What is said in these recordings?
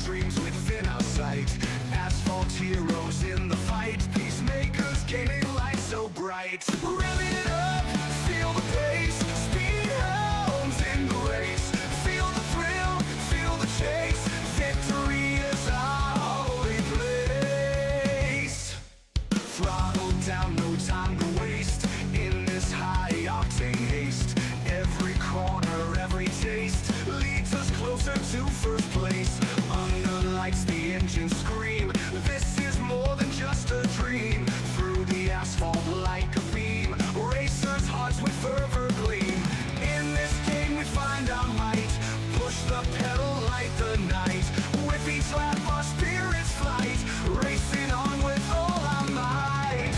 dreams within our sight. Asphalt heroes in the fight. Peacemakers gaming light so bright. Rev it up, feel the pace. Speed hounds in the race. Feel the thrill, feel the chase. Victory is our holy place. Throttle down, no time to waste. In this high-octane haste. Every corner, every taste leads us closer to first place. Under lights, the engines scream. This is more than just a dream. Through the asphalt like a beam. Racers' hearts with fervor gleam. In this game we find our might. Push the pedal, light the night. With each lap our spirits flight. Racing on with all our might.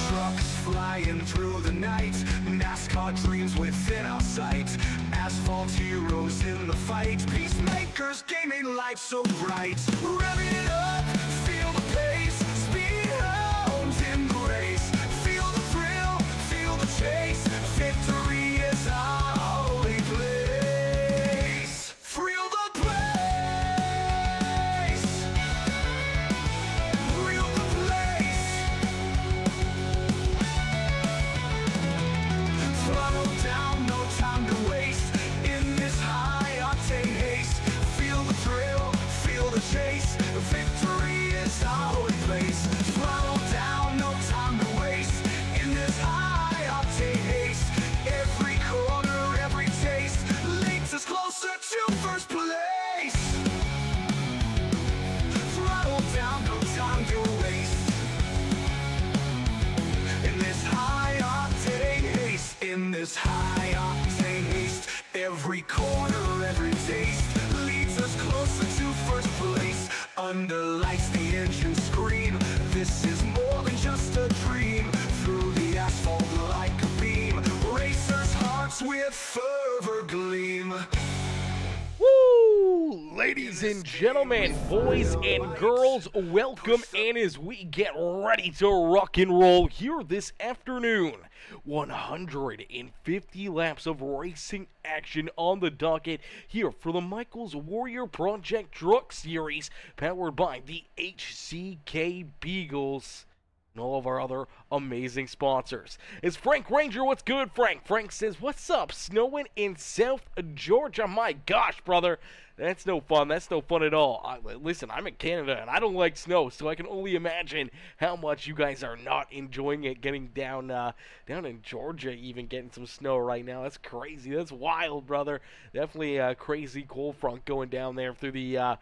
Trucks flying through the night. NASCAR dreams within our sight. Asphalt heroes in the fight. Peacemakers gaming life so bright. Rev it up, feel the pace. Speed hounds in the race. Feel the thrill, feel the chase. Victory is our holy place. Thrill the place. Thrill the place. Throttle down, no time to waste. In this high-octane haste. Feel the thrill, feel the chase. Victory is our holy place. Throttle down, no time to waste. In this high-octane haste. Every corner, every taste leads us closer to first place. Throttle down, no time to waste. In this high-octane haste. In this high-octane haste. Every corner, every taste leads us closer to first place. Under lights, the engines scream. This is more than just a dream. Through the asphalt like a beam. Racers' hearts with fervor gleam. Woo! Ladies and gentlemen, boys and girls, welcome in as we get ready to rock and roll here this afternoon. 150 laps of racing action on the docket here for the Michael's Warrior Project Truck Series, powered by the HCK Beagles and all of our other amazing sponsors. It's Frank Ranger. What's good, Frank? Frank says, what's up? Snowing in South Georgia? My gosh, brother. That's no fun. That's no fun at all. Listen, I'm in Canada, and I don't like snow, so I can only imagine how much you guys are not enjoying it, getting down in Georgia, even getting some snow right now. That's crazy. That's wild, brother. Definitely a crazy cold front going down there through the,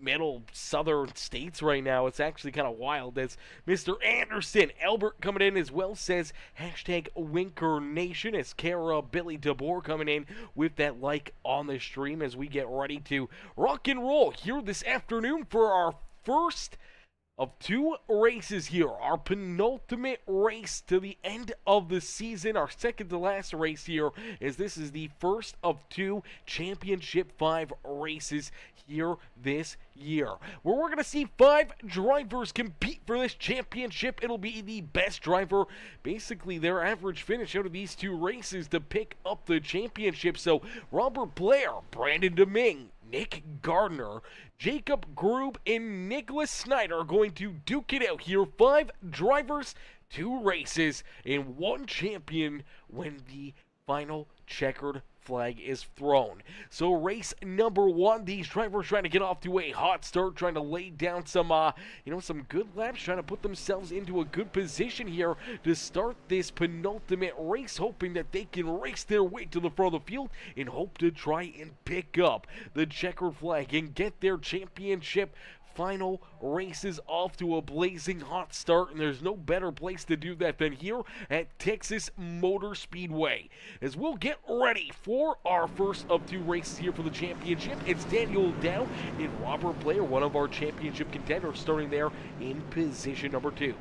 middle southern states right now. It's actually kind of wild. That's Mr. Anderson. Albert coming in as well says, hashtag Winker Nation. It's Kara Billy DeBoer coming in with that like on the stream as we get ready to rock and roll here this afternoon for our first of two races here. Our penultimate race to the end of the season. Our second to last race here, as this is the first of two Championship 5 races here this year, where we're going to see 5 drivers compete for this championship. It'll be the best driver, basically their average finish out of these two races, to pick up the championship. So Robert Blair, Brandon Deming, Nick Gardner, Jacob Grube, and Nicholas Snyder are going to duke it out here. 5 drivers, 2 races, and 1 champion when the final checkered flag is thrown. So race number 1, these drivers trying to get off to a hot start, trying to lay down some some good laps, trying to put themselves into a good position here to start this penultimate race, hoping that they can race their way to the front of the field and hope to try and pick up the checkered flag and get their championship final races off to a blazing hot start, and there's no better place to do that than here at Texas Motor Speedway. As we'll get ready for our first of 2 races here for the championship, it's Daniel Dow and Robert Blair, one of our championship contenders, starting there in position number 2.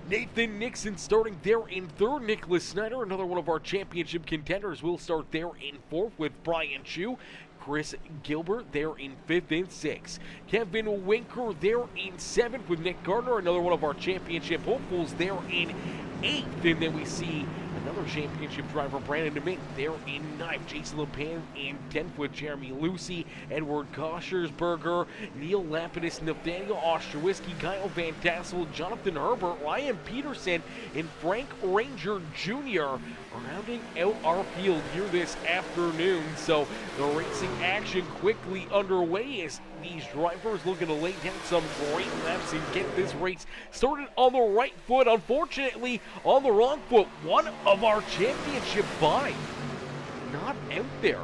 Nathan Nixon starting there in 3rd. Nicholas Snyder, another one of our championship contenders, will start there in 4th with Brian Chu. Chris Gilbert there in 5th and 6th. Kevin Winker there in 7th with Nick Gardner, another one of our championship hopefuls there in 8th. And then we see another championship driver, Brandon DeMint, there in 9th. Jason LePan in 10th with Jeremy Lucy, Edward Koshersberger, Neil Lapidus, Nathaniel Ostrowiecki, Kyle Van Tassel, Jonathan Herbert, Ryan Peterson, and Frank Ranger Jr. rounding out our field here this afternoon. So the racing action quickly underway as these drivers looking to lay down some great laps and get this race started on the right foot. Unfortunately, on the wrong foot, one of our championship 5 not out there.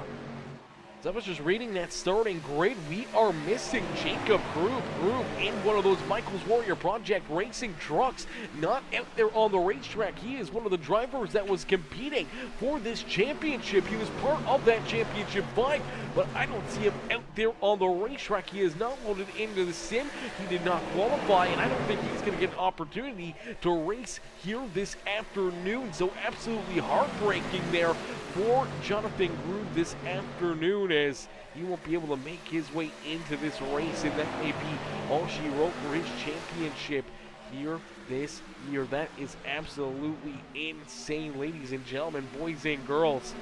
As I was just reading that starting grid, we are missing Jacob Grube in one of those Michaels Warrior Project racing trucks, not out there on the racetrack. He is one of the drivers that was competing for this championship. He was part of that championship 5, but I don't see him out there on the racetrack. He is not loaded into the sim. He did not qualify, and I don't think he's going to get an opportunity to race here this afternoon. So absolutely heartbreaking there for Jonathan Grube this afternoon, as he won't be able to make his way into this race, and that may be all she wrote for his championship here this year. That is absolutely insane, ladies and gentlemen, boys and girls.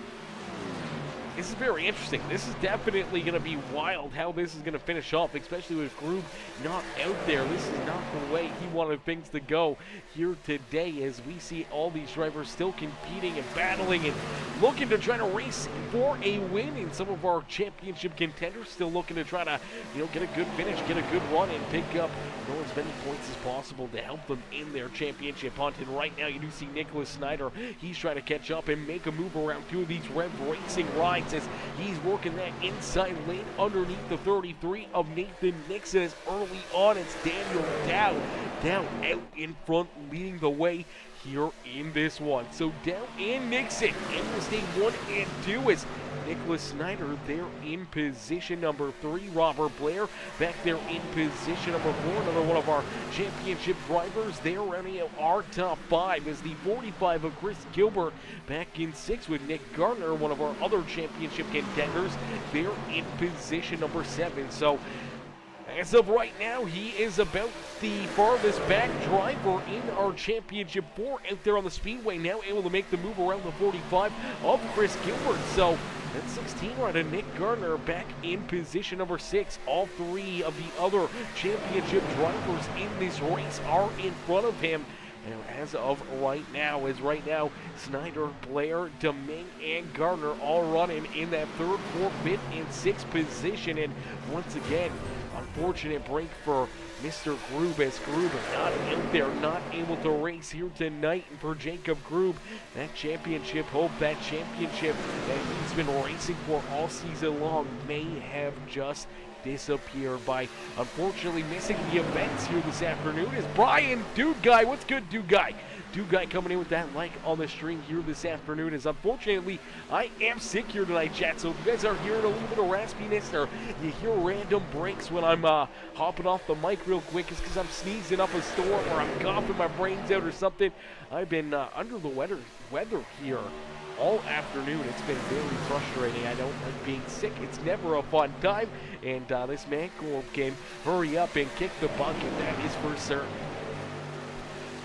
This is very interesting. This is definitely going to be wild how this is going to finish off, especially with Grube not out there. This is not the way he wanted things to go here today, as we see all these drivers still competing and battling and looking to try to race for a win. And some of our championship contenders still looking to try to, get a good finish, get a good run, and pick up as many points as possible to help them in their championship hunt. And right now you do see Nicholas Snyder. He's trying to catch up and make a move around 2 of these Rev Racing rides, as he's working that inside lane underneath the 33 of Nathan Nixon, as early on it's Daniel Dow out in front leading the way here in this one. So Dow and Nixon in the stage 1 and 2, as Nicholas Snyder there in position number 3. Robert Blair back there in position number 4. Another one of our championship drivers there rounding out our top 5 is the 45 of Chris Gilbert back in 6 with Nick Gardner, one of our other championship contenders there in position number 7. So as of right now, he is about the farthest back driver in our championship 4 out there on the speedway, now able to make the move around the 45 of Chris Gilbert. So that 16 rider Nick Gardner back in position number 6. All 3 of the other championship drivers in this race are in front of him. And as of right now, Snyder, Blair, Domingue, and Gardner all running in that 3rd, 4th, 5th, and 6th position. And once again, unfortunate break for Mr. Grube, as Grube not out there, not able to race here tonight. And for Jacob Grube, that championship hope, that championship that he's been racing for all season long may have just disappeared by unfortunately missing the events here this afternoon. Is Brian Dude Guy. What's good, Dude Guy? Dude Guy coming in with that like on the stream here this afternoon, as unfortunately I am sick here tonight, chat. So if you guys are hearing a little bit of raspiness or you hear random breaks when I'm hopping off the mic real quick, it's because I'm sneezing up a storm or I'm coughing my brains out or something. I've been under the weather here all afternoon. It's been very frustrating. I don't like being sick. It's never a fun time. And this man can hurry up and kick the bucket. That is for certain.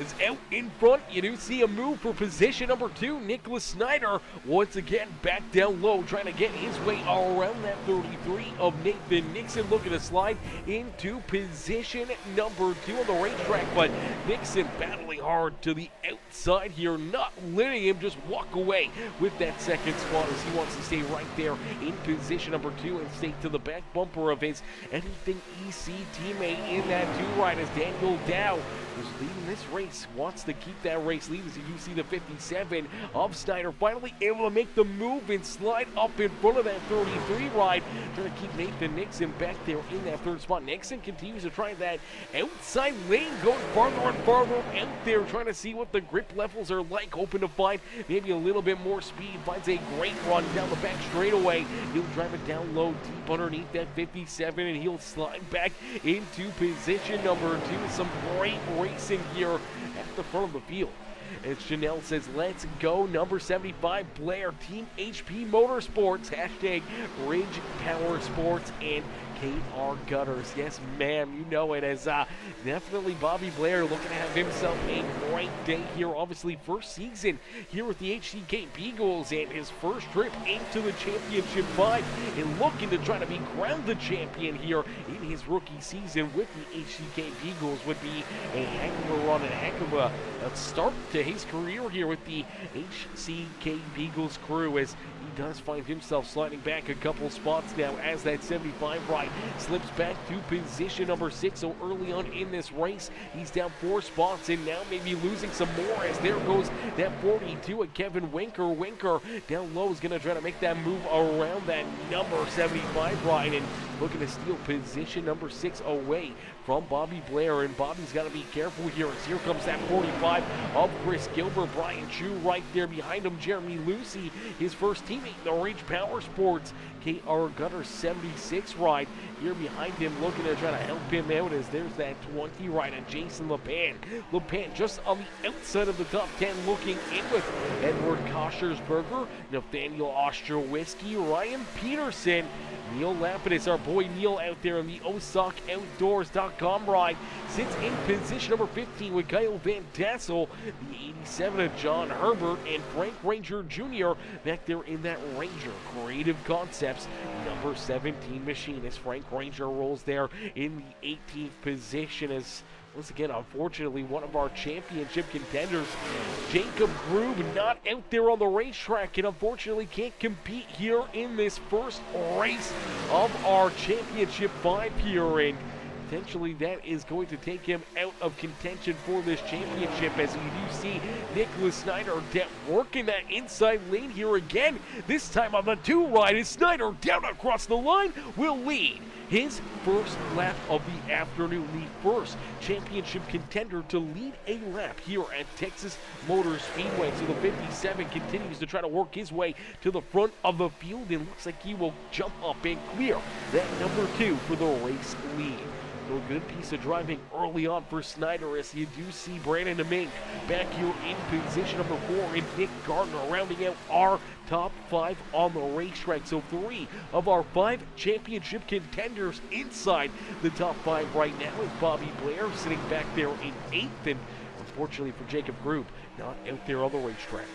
Is out in front. You do see a move for position number 2. Nicholas Snyder once again back down low, trying to get his way all around that 33 of Nathan Nixon, looking to slide into position number 2 on the racetrack. But Nixon battling hard to the outside here, not letting him just walk away with that 2nd spot, as he wants to stay right there in position number 2 and stay to the back bumper of his Anything EC teammate in that 2 ride, as Daniel Dow is leading this race, wants to keep that race lead, as you see the 57 of Snyder finally able to make the move and slide up in front of that 33 ride, trying to keep Nathan Nixon back there in that 3rd spot. Nixon continues to try that outside lane, going farther and farther out there, trying to see what the grip levels are like, hoping to find maybe a little bit more speed. Finds a great run down the back straightaway. He'll drive it down low, deep underneath that 57, and he'll slide back into position number 2. Some great racing here at the front of the field. as Janelle says, let's go. Number 75, Blair, Team HP Motorsports, hashtag Ridge Powersports, and KR Gutters. Yes, ma'am, you know it, as definitely Bobby Blair looking to have himself a great day here. Obviously, first season here with the HCK Beagles and his first trip into the Championship 5 and looking to try to be crowned the champion here in his rookie season with the HCK Beagles would be a heck of a run and a heck of a start to his career here with the HCK Beagles crew, as he does find himself sliding back a couple spots now as that 75 ride slips back to position number 6. So early on in this race, he's down 4 spots and now maybe losing some more, as there goes that 42 at Kevin Winker. Winker down low is going to try to make that move around that number 75 ride and looking to steal position number 6 away from Bobby Blair, and Bobby's got to be careful here as here comes that 45 of Chris Gilbert. Brian Chu right there behind him. Jeremy Lucy, his first teammate in the Ridge Powersports KR Gutter 76 ride here behind him, looking to try to help him out, as there's that 20 ride of Jason LePan. LePan just on the outside of the top 10, looking in with Edward Koshersberger, Nathaniel Ostrowiski, Ryan Peterson, Neil Lapidus, our boy Neil out there in the OSOCOutdoors.com ride, sits in position number 15 with Kyle Van Tassel, the 87 of John Herbert, and Frank Ranger Jr. back there in that Ranger Creative Concepts number 17 machine, as Frank Ranger rolls there in the 18th position, as once again, unfortunately, one of our championship contenders, Jacob Grube, not out there on the racetrack and unfortunately can't compete here in this first race of our championship 5 here, and potentially that is going to take him out of contention for this championship, as we do see Nicholas Snyder working that inside lane here again. This time on the 2 ride, is Snyder down across the line, will lead his first lap of the afternoon, the first championship contender to lead a lap here at Texas Motor Speedway. So the 57 continues to try to work his way to the front of the field and looks like he will jump up and clear that number 2 for the race lead. So a good piece of driving early on for Snyder, as you do see Brandon DeMink back here in position number 4 and Nick Gardner rounding out our top 5 on the racetrack. So 3 of our 5 championship contenders inside the top 5 right now, with Bobby Blair sitting back there in 8th, and unfortunately for Jacob Grube, not out there on the racetrack.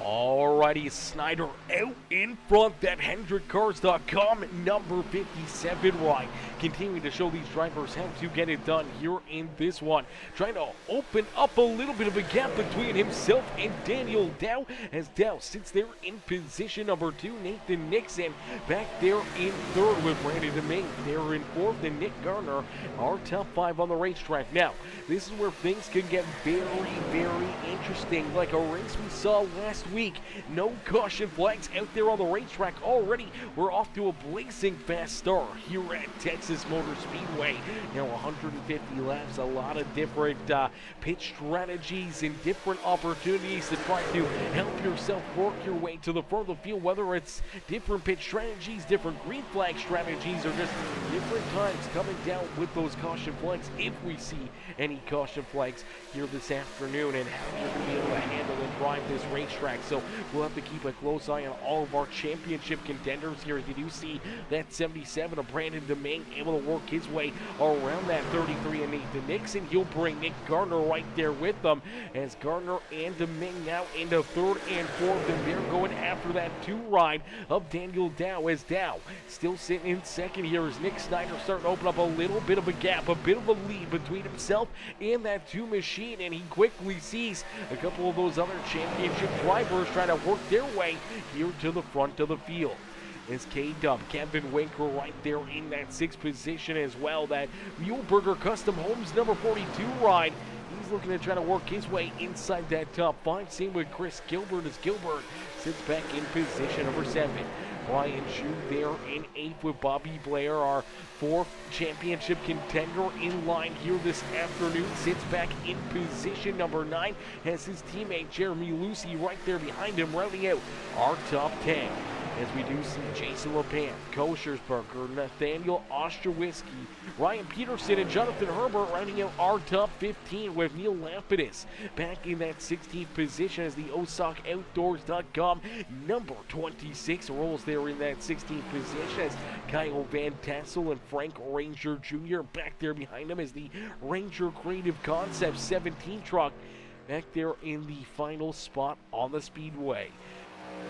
Alrighty, Snyder out in front, that HendrickCars.com number 57 ride, continuing to show these drivers how to get it done here in this one, trying to open up a little bit of a gap between himself and Daniel Dow, as Dow sits there in position number 2. Nathan Nixon back there in 3rd with Brandon DeMink there in 4th, and Nick Garner, our top 5 on the racetrack. Now, this is where things can get very, very interesting, like a race we saw last week. No caution flags out there on the racetrack already. We're off to a blazing fast start here at Texas Motor Speedway. Now 150 laps, a lot of different pitch strategies and different opportunities to try to help yourself work your way to the front of the field, whether it's different pitch strategies, different green flag strategies, or just different times coming down with those caution flags, if we see any caution flags here this afternoon, and how you're going to be able to handle and drive this racetrack. So we'll have to keep a close eye on all of our championship contenders here. As you do see that 77 of Brandon DeMing able to work his way around that 33 and Nathan Nixon. He'll bring Nick Gardner right there with them, as Gardner and DeMing now into 3rd and 4th, and they're going after that 2 ride of Daniel Dow, as Dow still sitting in 2nd here, as Nick Snyder starting to open up a little bit of a gap, a bit of a lead between himself and that 2 machine, and he quickly sees a couple of those other championship drivers trying to work their way here to the front of the field. Is K-Dub, Kevin Winker right there in that 6th position as well. That Muleburger Custom Homes number 42 ride, he's looking to try to work his way inside that top 5. Same with Chris Gilbert, as Gilbert sits back in position number 7. Ryan Chu there in 8th with Bobby Blair, our 4th championship contender in line here this afternoon. Sits back in position number 9, has his teammate Jeremy Lucy right there behind him, rounding out our top 10. As we do see Jason LePan, Koshersberger, Nathaniel Ostrowiecki, Ryan Peterson, and Jonathan Herbert rounding out our top 15, with Neil Lapidus back in that 16th position as the OSOCOutdoors.com number 26 rolls there in that 16th position, as Kyle Van Tassel and Frank Ranger Jr. back there behind him as the Ranger Creative Concepts 17 truck back there in the final spot on the Speedway.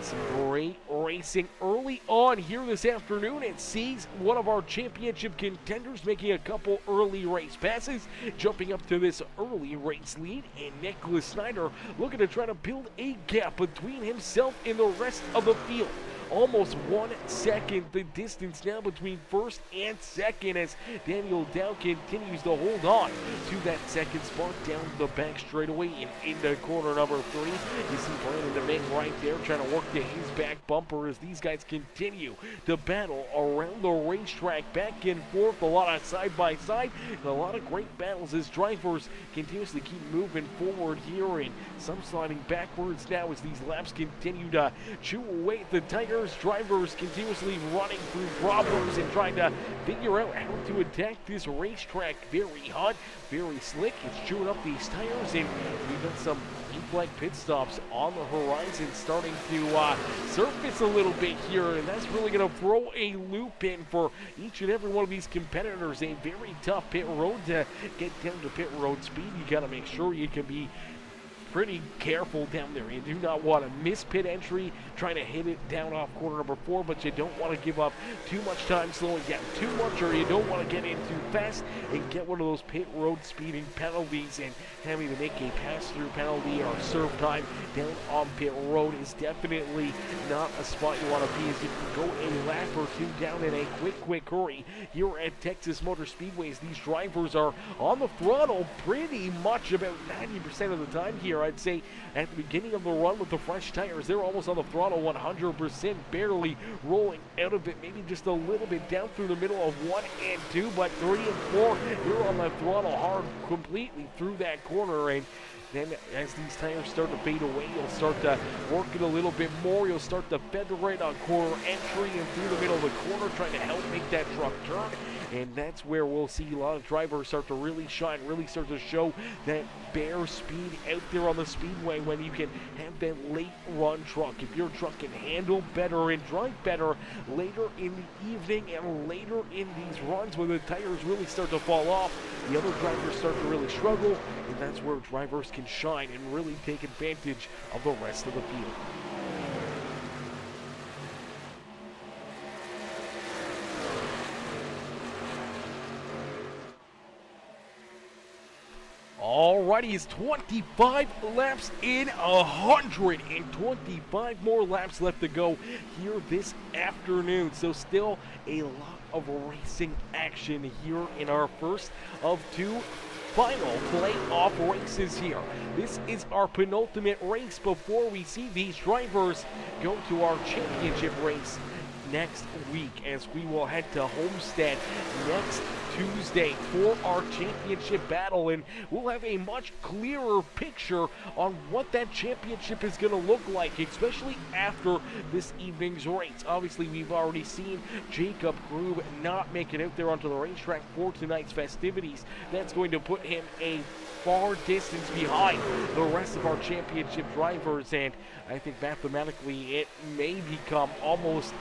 Some great racing early on here this afternoon. It sees one of our championship contenders making a couple early race passes, jumping up to this early race lead, and Nicholas Snyder looking to try to build a gap between himself and the rest of the field. Almost 1 second the distance now between first and second, as Daniel Dow continues to hold on to that second spot down the back straightaway and into corner number 3. You see Brandon DeMay right there trying to work to his back bumper as these guys continue to battle around the racetrack, back and forth, a lot of side by side, and a lot of great battles as drivers continuously keep moving forward here, and some sliding backwards now as these laps continue to chew away at the tires. Drivers continuously running through problems and trying to figure out how to attack this racetrack. Very hot, very slick. It's chewing up these tires, and we've got some flag pit stops on the horizon starting to surface a little bit here, and that's really going to throw a loop in for each and every one of these competitors. A very tough pit road to get down to pit road speed. You got to make sure you can be pretty careful down there. You do not want to miss pit entry, trying to hit it down off corner number 4, but you don't want to give up too much time slowing down too much, or you don't want to get in too fast and get one of those pit road speeding penalties and having to make a pass-through penalty or serve time down on pit road is definitely not a spot you want to be, as you can go a lap or two down in a quick hurry. Here at Texas Motor Speedways, these drivers are on the throttle pretty much about 90% of the time here. I'd say at the beginning of the run with the fresh tires, they're almost on the throttle 100%, barely rolling out of it, maybe just a little bit down through the middle of 1 and 2, but 3 and 4, you're on the throttle hard completely through that corner. And then as these tires start to fade away, you'll start to work it a little bit more. You'll start to feather it on corner entry and through the middle of the corner, trying to help make that truck turn. And that's where we'll see a lot of drivers start to really shine, really start to show that bare speed out there on the speedway when you can have that late run truck. If your truck can handle better and drive better later in the evening and later in these runs when the tires really start to fall off, the other drivers start to really struggle, and that's where drivers can shine and really take advantage of the rest of the field. Alrighty, it's 25 laps in, 125 more laps left to go here this afternoon. So still a lot of racing action here in our first of 2 final playoff races here. This is our penultimate race before we see these drivers go to our championship race next week, as we will head to Homestead next Tuesday for our championship battle, and we'll have a much clearer picture on what that championship is going to look like, especially after this evening's race. Obviously, we've already seen Jacob Grube not make it out there onto the racetrack for tonight's festivities. That's going to put him a far distance behind the rest of our championship drivers, and I think mathematically it may become almost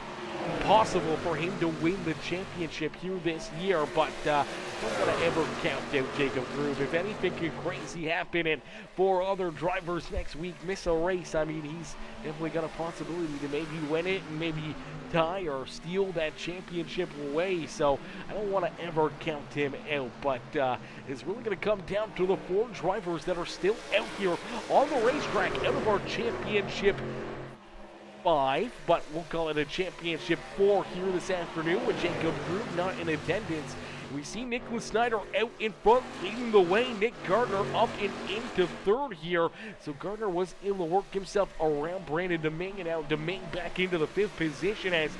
impossible for him to win the championship here this year, but I'm not going to ever count out Jacob Grube. If anything could crazy happen and 4 other drivers next week miss a race, I mean, he's definitely got a possibility to maybe win it and maybe tie or steal that championship away, so I don't want to ever count him out, but it's really going to come down to the 4 drivers that are still out here on the racetrack out of our championship 5, but we'll call it a championship 4 here this afternoon with Jacob Grube not in attendance We see Nicholas Snyder out in front, leading the way. Nick Gardner up and into third here. So Gardner was able to work himself around Brandon Domingue, and now Domingue back into the 5th position as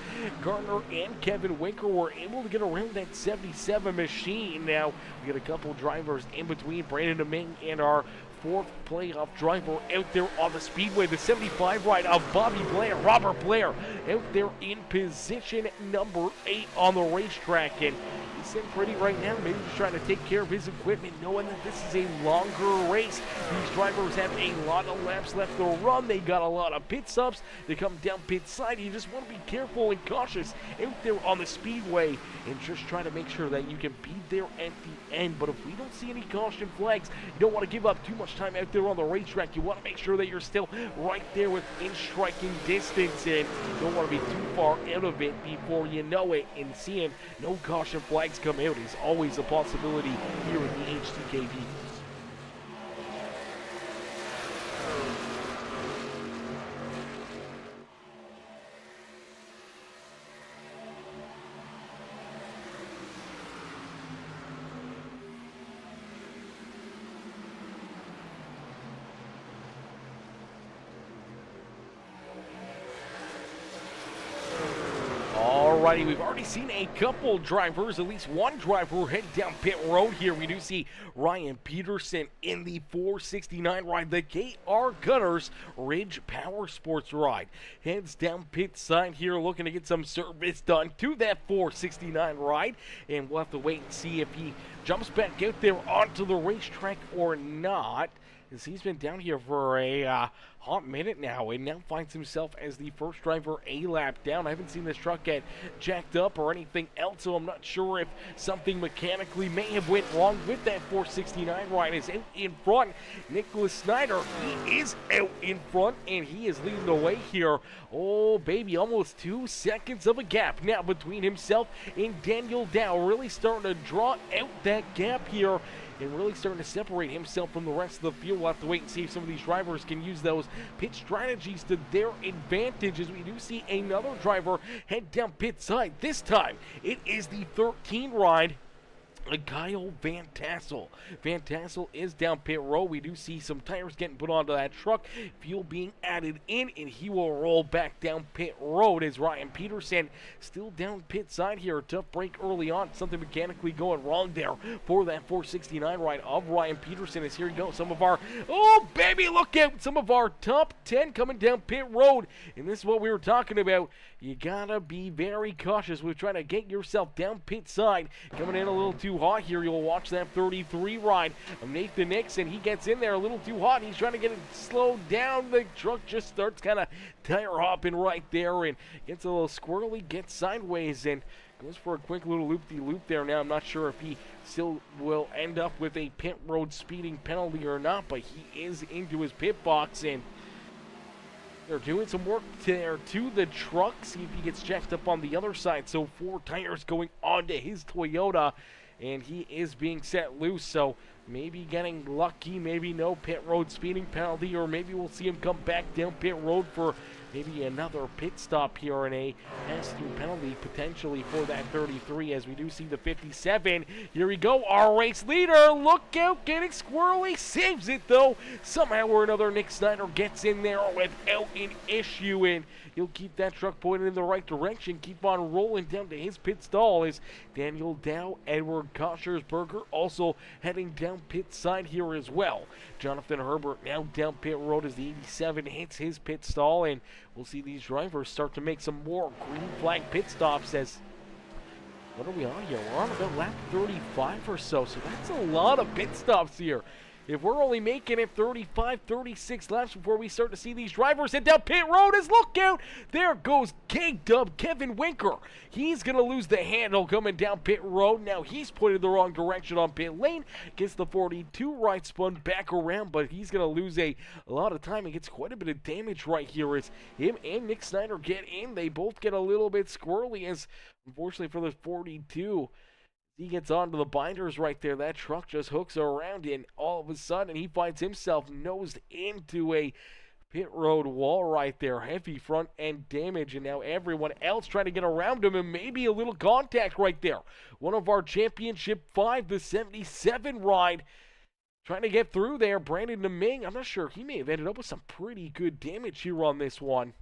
Gardner and Kevin Winker were able to get around that 77 machine. Now we got a couple drivers in between Brandon Domingue and our 4th playoff driver out there on the speedway. The 75 ride of Robert Blair, out there in position number 8 on the racetrack. And he's sitting pretty right now, maybe just trying to take care of his equipment, knowing that this is a longer race. These drivers have a lot of laps left to run. They got a lot of pit stops. They come down pit side. You just want to be careful and cautious out there on the speedway and just try to make sure that you can be there at the end. But if we don't see any caution flags, you don't want to give up too much time out there on the racetrack. You want to make sure that you're still right there within striking distance, and you don't want to be too far out of it before you know it. And seeing no caution flags come out is always a possibility here in the HCK Beagles. Alrighty, we've already seen a couple drivers, at least one driver head down pit road here. We do see Ryan Peterson in the 469 ride, the KR Gunners Ridge Powersports ride. Heads down pit side here, looking to get some service done to that 469 ride. And we'll have to wait and see if he jumps back out there onto the racetrack or not, as he's been down here for a hot minute now, and now finds himself as the first driver a lap down. I haven't seen this truck get jacked up or anything else, so I'm not sure if something mechanically may have went wrong with that 469 ride. Is out in front. Nicholas Snyder, he is out in front, and he is leading the way here. Oh, baby, almost 2 seconds of a gap now between himself and Daniel Dow, really starting to draw out that gap here and really starting to separate himself from the rest of the field. We'll have to wait and see if some of these drivers can use those pit strategies to their advantage, as we do see another driver head down pit side. This time, it is the 13 ride, Kyle Van Tassel. Van Tassel is down pit road. We do see some tires getting put onto that truck, fuel being added in, and he will roll back down pit road as Ryan Peterson still down pit side here. A tough break early on. Something mechanically going wrong there for that 469 ride of Ryan Peterson. As here we go, some of our, oh baby, look out, some of our top 10 coming down pit road. And this is what we were talking about. You gotta be very cautious with trying to get yourself down pit side. Coming in a little too hot here. You'll watch that 33 ride of Nathan Nixon. He gets in there a little too hot. He's trying to get it slowed down. The truck just starts kind of tire hopping right there and gets a little squirrely, gets sideways, and goes for a quick little loop-de-loop there. Now I'm not sure if he still will end up with a pit road speeding penalty or not, but he is into his pit box, and they're doing some work there to the truck. See if he gets jacked up on the other side. So 4 tires going onto his Toyota, and he is being set loose. So maybe getting lucky, maybe no pit road speeding penalty, or maybe we'll see him come back down pit road for maybe another pit stop here and a pass-through penalty potentially for that 33, as we do see the 57. Here we go, our race leader. Look out, getting squirrely. Saves it, though. Somehow or another, Nick Snyder gets in there without an issue, and he'll keep that truck pointed in the right direction. Keep on rolling down to his pit stall as Daniel Dow, Edward Koshersberger also heading down pit side here as well. Jonathan Herbert now down pit road as the 87 hits his pit stall, and we'll see these drivers start to make some more green flag pit stops. As what are we on here? We're on about lap 35 or so, so that's a lot of pit stops here. If we're only making it 35, 36 laps before we start to see these drivers hit down pit road, as look out, there goes K-Dub, Kevin Winker. He's going to lose the handle coming down pit road. Now he's pointed the wrong direction on pit lane. Gets the 42 right, spun back around, but he's going to lose a lot of time and gets quite a bit of damage right here as him and Nick Snyder get in. They both get a little bit squirrely, as unfortunately for the 42, he gets onto the binders right there. That truck just hooks around, and all of a sudden he finds himself nosed into a pit road wall right there. Heavy front end damage, and now everyone else trying to get around him, and maybe a little contact right there. One of our Championship 5, the 77 ride, trying to get through there. Brandon Deming, I'm not sure. He may have ended up with some pretty good damage here on this one.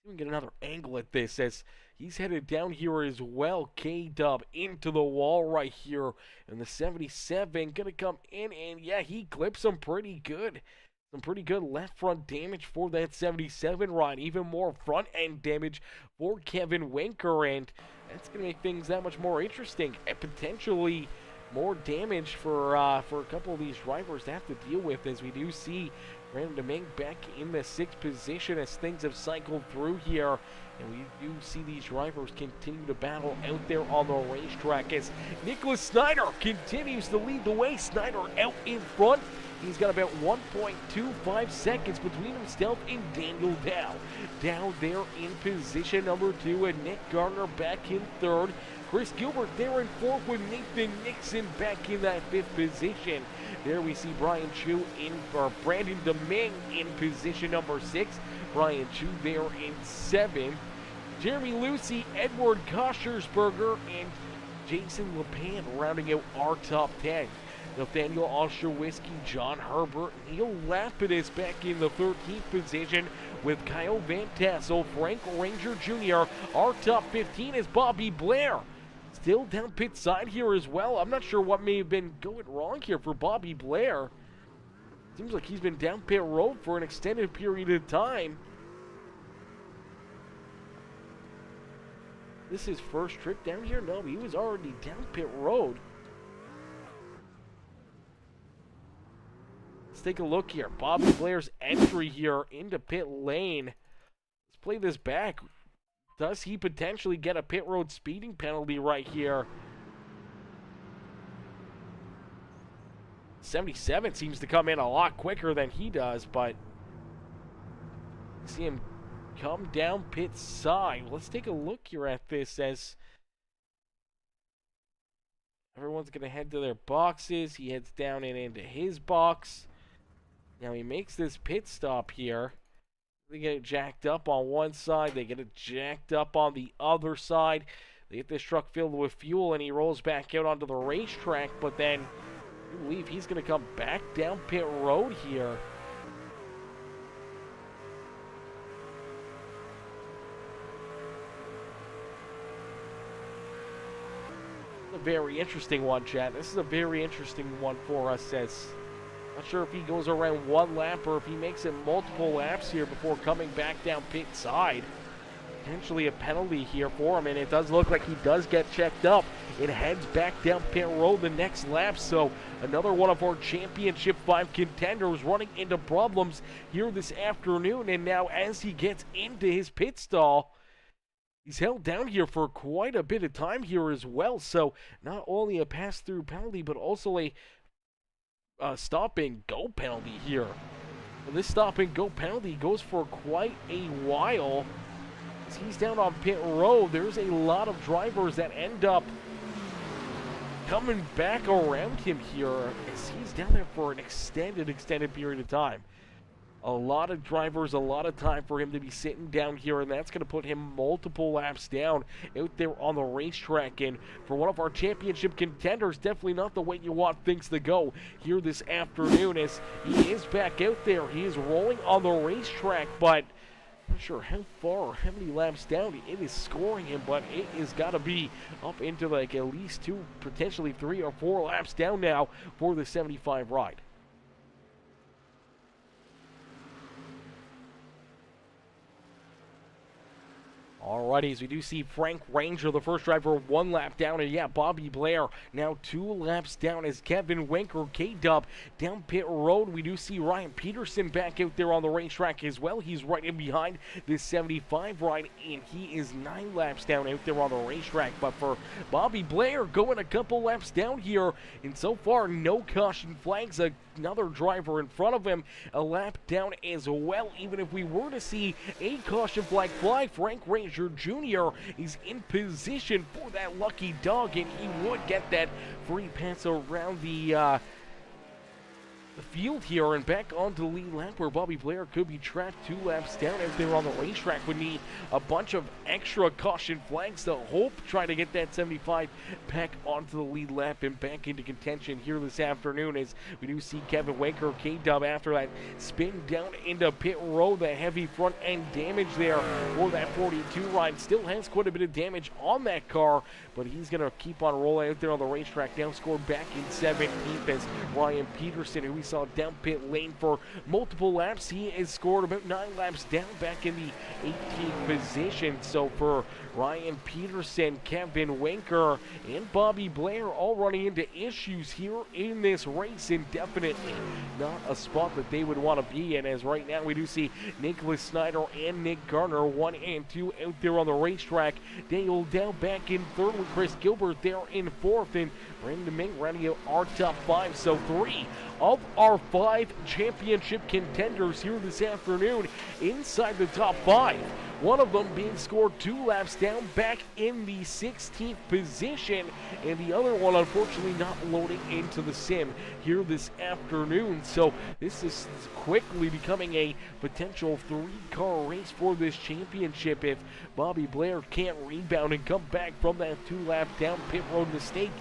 We can get another angle at this as he's headed down here as well. K-Dub into the wall right here. And the 77 going to come in, and yeah, he clips him pretty good. Some pretty good left front damage for that 77 ride. Even more front end damage for Kevin Winker, and that's going to make things that much more interesting and potentially more damage for a couple of these drivers to have to deal with, as we do see Brandon Deming back in the 6th position as things have cycled through here. And we do see these drivers continue to battle out there on the racetrack as Nicholas Snyder continues to lead the way. Snyder out in front. He's got about 1.25 seconds between himself and Daniel Dow. Dow there in position number 2, and Nick Gardner back in 3rd. Chris Gilbert there in 4th with Nathan Nixon back in that 5th position. There we see Brian Chu Brandon Deming in position number 6. Brian Chu there in 7th. Jeremy Lucy, Edward Koshersberger, and Jason LePan rounding out our top 10. Nathaniel Osherwisky, John Herbert, Neil Lapidus back in the 13th position with Kyle Van Tassel, Frank Ranger Jr. Our top 15 is Bobby Blair. Still down pit side here as well. I'm not sure what may have been going wrong here for Bobby Blair. Seems like he's been down pit road for an extended period of time. This is his first trip down here? No, he was already down pit road. Let's take a look here. Bobby Blair's entry here into pit lane. Let's play this back. Does he potentially get a pit road speeding penalty right here? 77 seems to come in a lot quicker than he does, but see him come down pit side. Let's take a look here at this as everyone's going to head to their boxes. He heads down and into his box. Now he makes this pit stop here. They get it jacked up on one side. They get it jacked up on the other side. They get this truck filled with fuel, and he rolls back out onto the racetrack. But then, I believe he's going to come back down pit road here. A very interesting one, chat. This is a very interesting one for us, as not sure if he goes around one lap or if he makes it multiple laps here before coming back down pit side. Potentially a penalty here for him, and it does look like he does get checked up. It heads back down pit road the next lap, so another one of our Championship 5 contenders running into problems here this afternoon. And now as he gets into his pit stall, he's held down here for quite a bit of time here as well. So not only a pass-through penalty, but also a stop and go penalty here. And this stop and go penalty goes for quite a while. As he's down on pit road, there's a lot of drivers that end up coming back around him here as he's down there for an extended period of time. A lot of drivers, a lot of time for him to be sitting down here, and that's going to put him multiple laps down out there on the racetrack. And for one of our championship contenders, definitely not the way you want things to go here this afternoon, as he is back out there. He is rolling on the racetrack, but I'm not sure how far or how many laps down it is scoring him, but it has got to be up into like at least 2, potentially 3 or 4 laps down now for the 75 ride. Alrighty, as we do see Frank Ranger, the first driver, 1 lap down, and yeah, Bobby Blair now 2 laps down as Kevin Winker, K-Dub down pit road. We do see Ryan Peterson back out there on the racetrack as well. He's right in behind this 75 ride, and he is 9 laps down out there on the racetrack. But for Bobby Blair, going a couple laps down here, and so far no caution flags. Another driver in front of him a lap down as well. Even if we were to see a caution flag fly, Frank Ranger Jr. is in position for that lucky dog, and he would get that free pass around the the field here and back onto the lead lap where Bobby Blair could be trapped 2 laps down out there on the racetrack. Would need a bunch of extra caution flags to hope try to get that 75 back onto the lead lap and back into contention here this afternoon, as we do see Kevin Waker, K-Dub, after that spin down into pit road. The heavy front end damage there for that 42 ride. Still has quite a bit of damage on that car, but he's going to keep on rolling out there on the racetrack. Now scored back in 17th as Ryan Peterson, who we saw down pit lane for multiple laps. He has scored about 9 laps down, back in the 18th position. So for Ryan Peterson, Kevin Winker, and Bobby Blair all running into issues here in this race, and definitely not a spot that they would want to be in, as right now we do see Nicholas Snyder and Nick Garner 1 and 2 out there on the racetrack. Daniel Dow back in 3rd with Chris Gilbert there in 4th, and Brandon Ming rounding out our top 5. So 3 of our 5 championship contenders here this afternoon inside the top 5. One of them being scored 2 laps down, back in the 16th position, and the other one unfortunately not loading into the sim here this afternoon. So this is quickly becoming a potential 3-car race for this championship if Bobby Blair can't rebound and come back from that 2-lap down pit road mistake.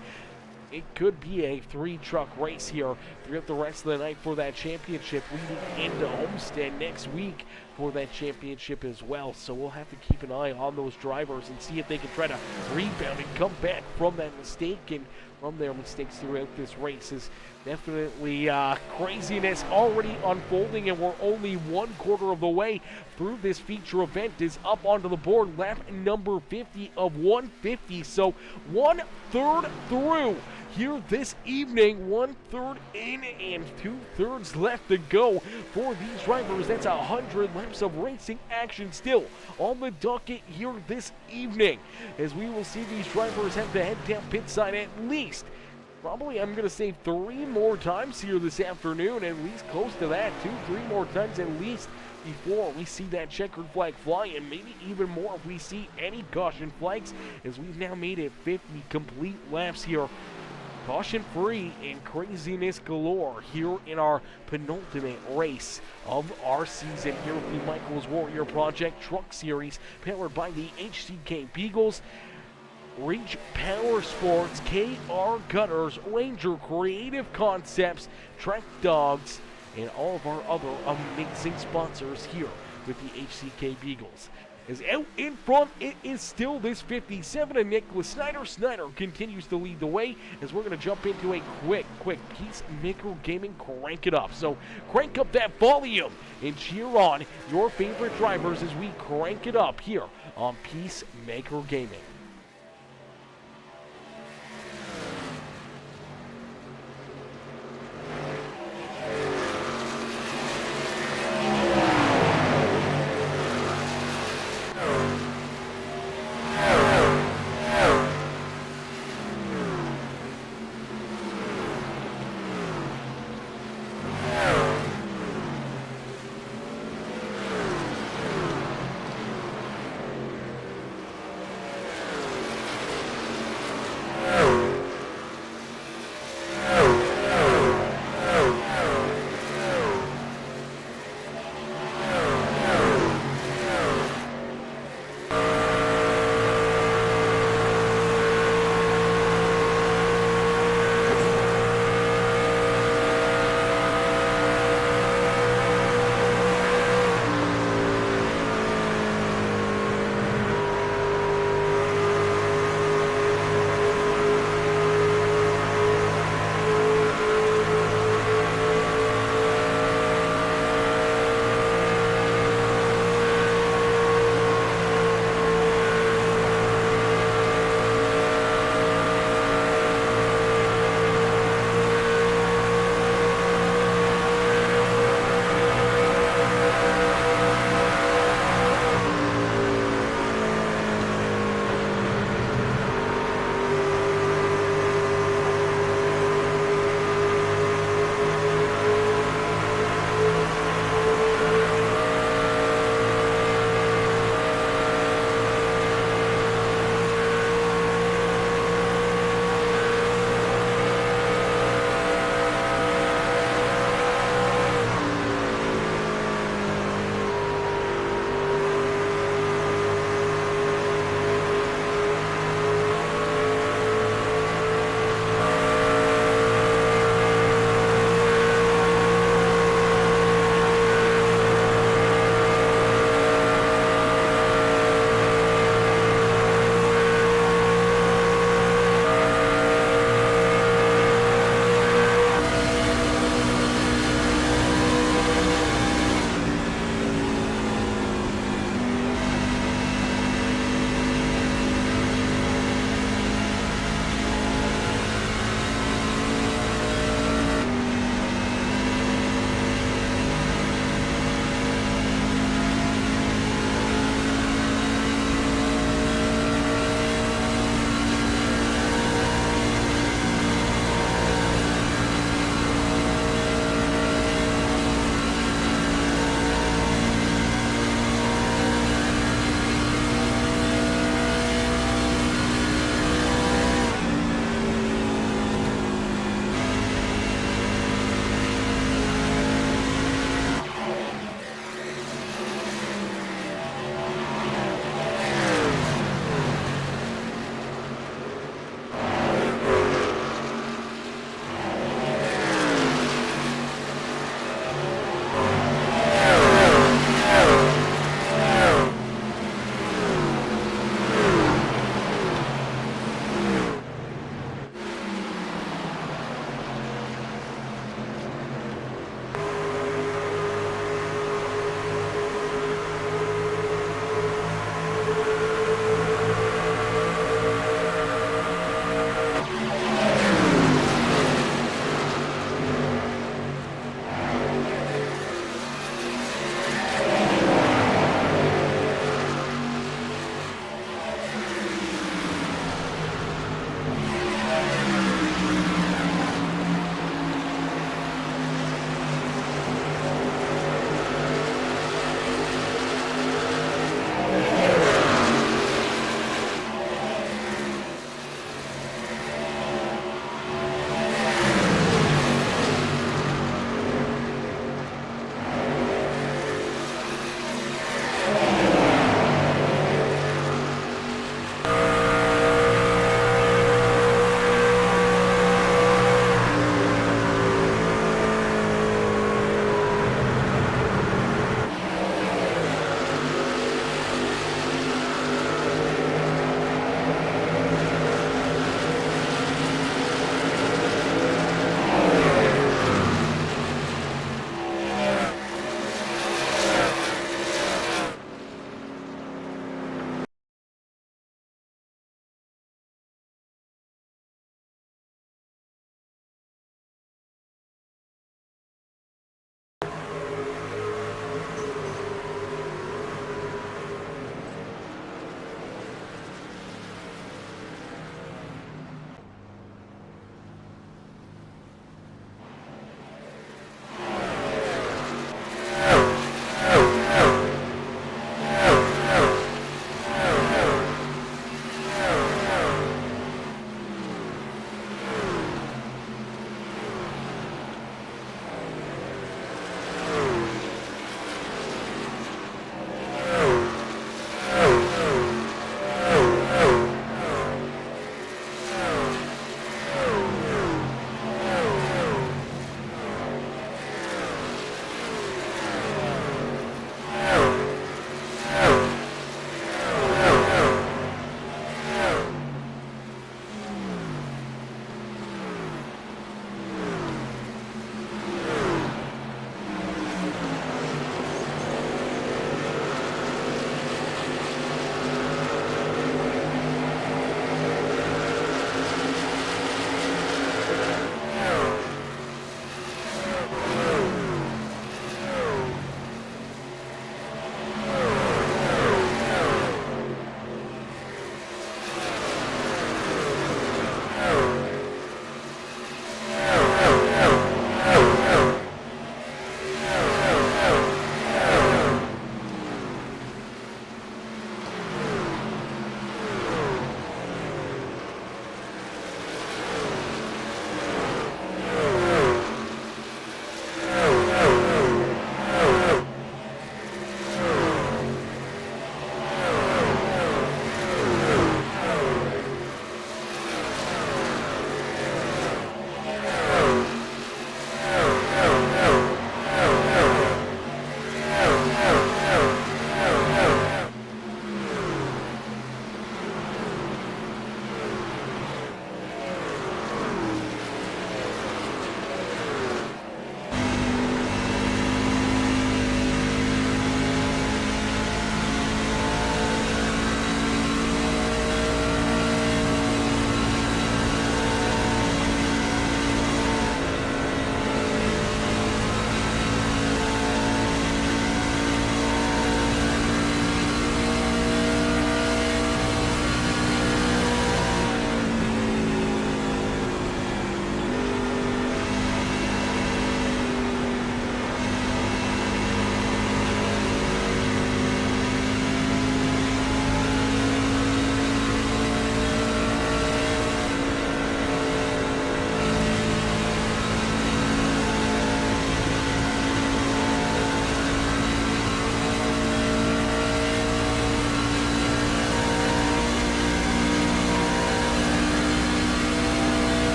It could be a 3-truck race here throughout the rest of the night for that championship, leading into Homestead next week for that championship as well. So we'll have to keep an eye on those drivers and see if they can try to rebound and come back from that mistake and from their mistakes throughout this race. Is definitely craziness already unfolding, and we're only 1/4 of the way through this feature event. Is up onto the board, lap number 50 of 150. So 1/3 through here this evening, 1/3 in and 2/3 left to go for these drivers. That's 100 laps of racing action still on the docket here this evening, as we will see these drivers have to head down pit side at least. Probably, I'm going to say 3 more times here this afternoon, at least close to that, 2-3 more times at least before we see that checkered flag fly, and maybe even more if we see any caution flags, as we've now made it 50 complete laps here. Caution free and craziness galore here in our penultimate race of our season here with the Michaels Warrior Project Truck Series, powered by the HCK Beagles, Reach Powersports, KR Gutters, Ranger Creative Concepts, Track Dogs, and all of our other amazing sponsors here with the HCK Beagles. As out in front, it is still this 57 and Nicholas Snyder. Snyder continues to lead the way, as we're going to jump into a quick Peacemaker Gaming crank it up. So crank up that volume and cheer on your favorite drivers as we crank it up here on Peacemaker Gaming.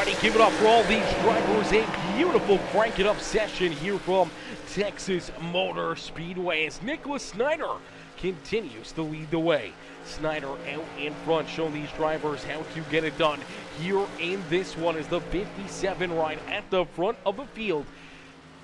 everybody, give it up for all these drivers. A beautiful crank it up session here from Texas Motor Speedway as Nicholas Snyder continues to lead the way. Snyder out in front, showing these drivers how to get it done. Here in this one is the 57 ride at the front of the field.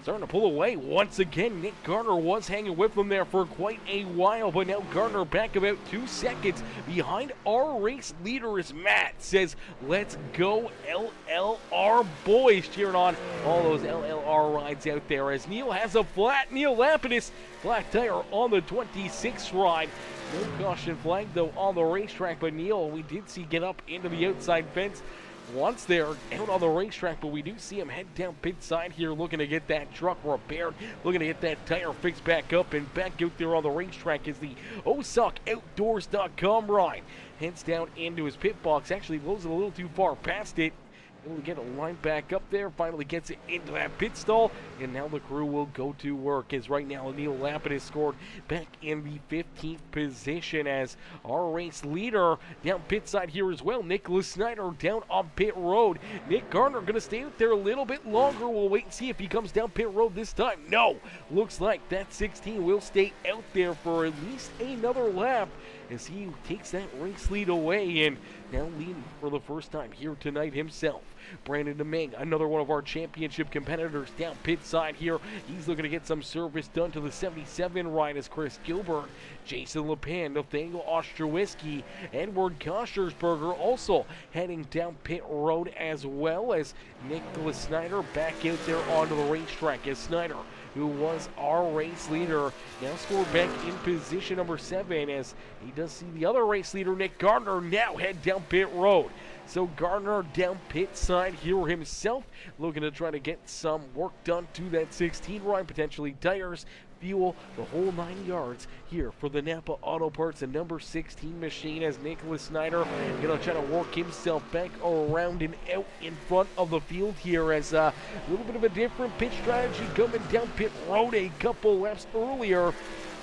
Starting to pull away once again. Nick Garner was hanging with them there for quite a while, but now Garner back about 2 seconds behind our race leader as Matt says, let's go LLR boys, cheering on all those LLR rides out there as Neil has a flat. Neil Lapidus, flat tire on the 26th ride. No caution flag though on the racetrack, but Neil we did see get up into the outside fence once they're out on the racetrack, but we do see him head down pit side here looking to get that truck repaired, looking to get that tire fixed back up, and back out there on the racetrack is the OSUCOutdoors.com ride. Heads down into his pit box, actually blows it a little too far past it. Able to get a line back up there, finally gets it into that pit stall, and now the crew will go to work as right now Neil Lapidus scored back in the 15th position as our race leader down pit side here as well. Nicholas Snyder down on pit road. Nick Garner going to stay out there a little bit longer. We'll wait and see if he comes down pit road this time. No, looks like that 16 will stay out there for at least another lap as he takes that race lead away and now leading for the first time here tonight himself. Brandon Domingue, another one of our championship competitors down pit side here. He's looking to get some service done to the 77 ride as Chris Gilbert, Jason LePan, Nathaniel Ostrowiecki, Edward Koschersberger also heading down pit road as well as Nicholas Snyder back out there onto the racetrack as Snyder, who was our race leader, now scored back in position number 7 as he does see the other race leader, Nick Gardner, now head down pit road. So Gardner down pit side here himself, looking to try to get some work done to that 16 ride, potentially tires, fuel, the whole 9 yards here for the Napa Auto Parts and number 16 machine as Nicholas Snyder going to try to work himself back around and out in front of the field here as a little bit of a different pit strategy coming down pit road a couple laps earlier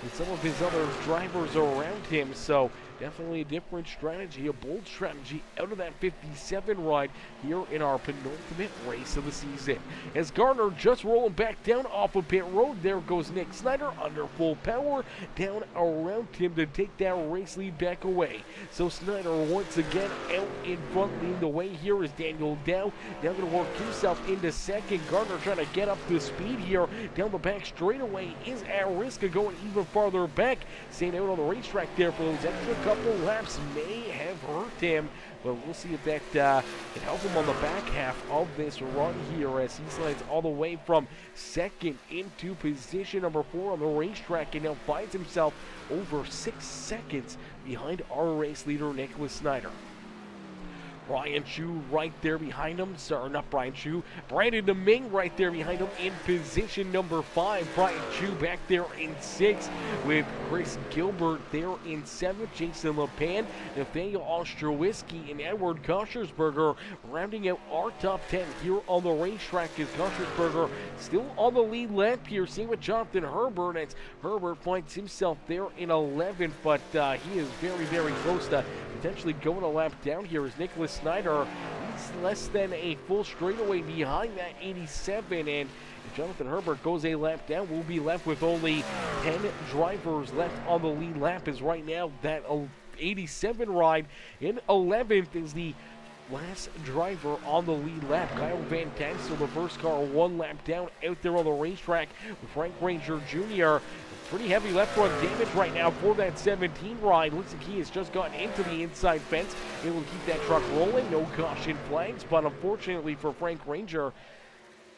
with some of his other drivers around him. So definitely a different strategy, a bold strategy out of that 57 ride here in our penultimate race of the season. As Garner just rolling back down off of pit road, there goes Nick Snyder under full power down around him to take that race lead back away. So Snyder once again out in front, leading the way here is Daniel Dow. Now going to work himself into second. Garner trying to get up to speed here down the back straightaway is at risk of going even farther back. Staying out on the racetrack there for those extra couple laps may have hurt him, but we'll see if that can help him on the back half of this run here as he slides all the way from second into position number 4 on the racetrack and now finds himself over 6 seconds behind our race leader Nicholas Snyder. Brian Chu right there behind him. Sorry, not Brian Chu. Brandon Domingue right there behind him in position number 5. Brian Chu back there in 6th with Chris Gilbert there in 7th. Jason LePan, Nathaniel Ostrowiecki, and Edward Koschersberger rounding out our top 10 here on the racetrack as Koschersberger still on the lead lap here. Same with Jonathan Herbert as Herbert finds himself there in 11th, but he is very, very close to potentially going a lap down here as Nicholas Snyder, he's less than a full straightaway behind that 87, and if Jonathan Herbert goes a lap down, we'll be left with only 10 drivers left on the lead lap as right now that 87 ride in 11th is the last driver on the lead lap. Kyle Van Tansel, the first car, 1 lap down out there on the racetrack with Frank Ranger Jr. Pretty heavy left front damage right now for that 17 ride. Looks like he has just gotten into the inside fence. Able to keep that truck rolling. No caution flags, but unfortunately for Frank Ranger,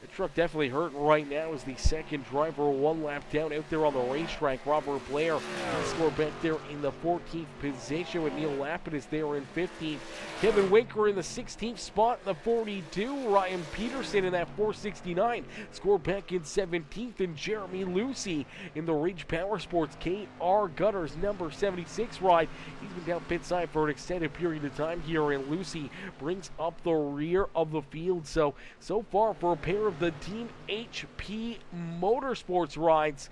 the truck definitely hurting right now as the second driver 1 lap down out there on the racetrack. Robert Blair scored back there in the 14th position with Neil Lapidus there in 15th. Kevin Winker in the 16th spot in the 42. Ryan Peterson in that 469 scored back in 17th. And Jeremy Lucy in the Ridge Powersports KR Gutters number 76 ride. He's been down pit side for an extended period of time here, and Lucy brings up the rear of the field. So far for a pair of the Team HP Motorsports rides,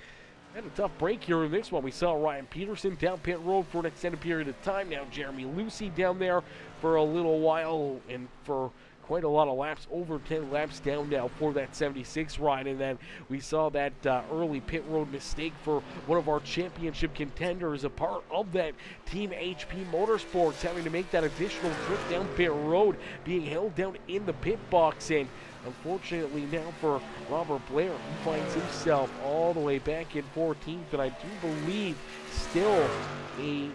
had a tough break here in this one. We saw Ryan Peterson down pit road for an extended period of time. Now Jeremy Lucy down there for a little while, and for quite a lot of laps, over 10 laps down now for that 76 ride. And then we saw that early pit road mistake for one of our championship contenders, a part of that Team HP Motorsports, having to make that additional trip down pit road, being held down in the pit box. And unfortunately now for Robert Blair, he finds himself all the way back in 14th, and I do believe still a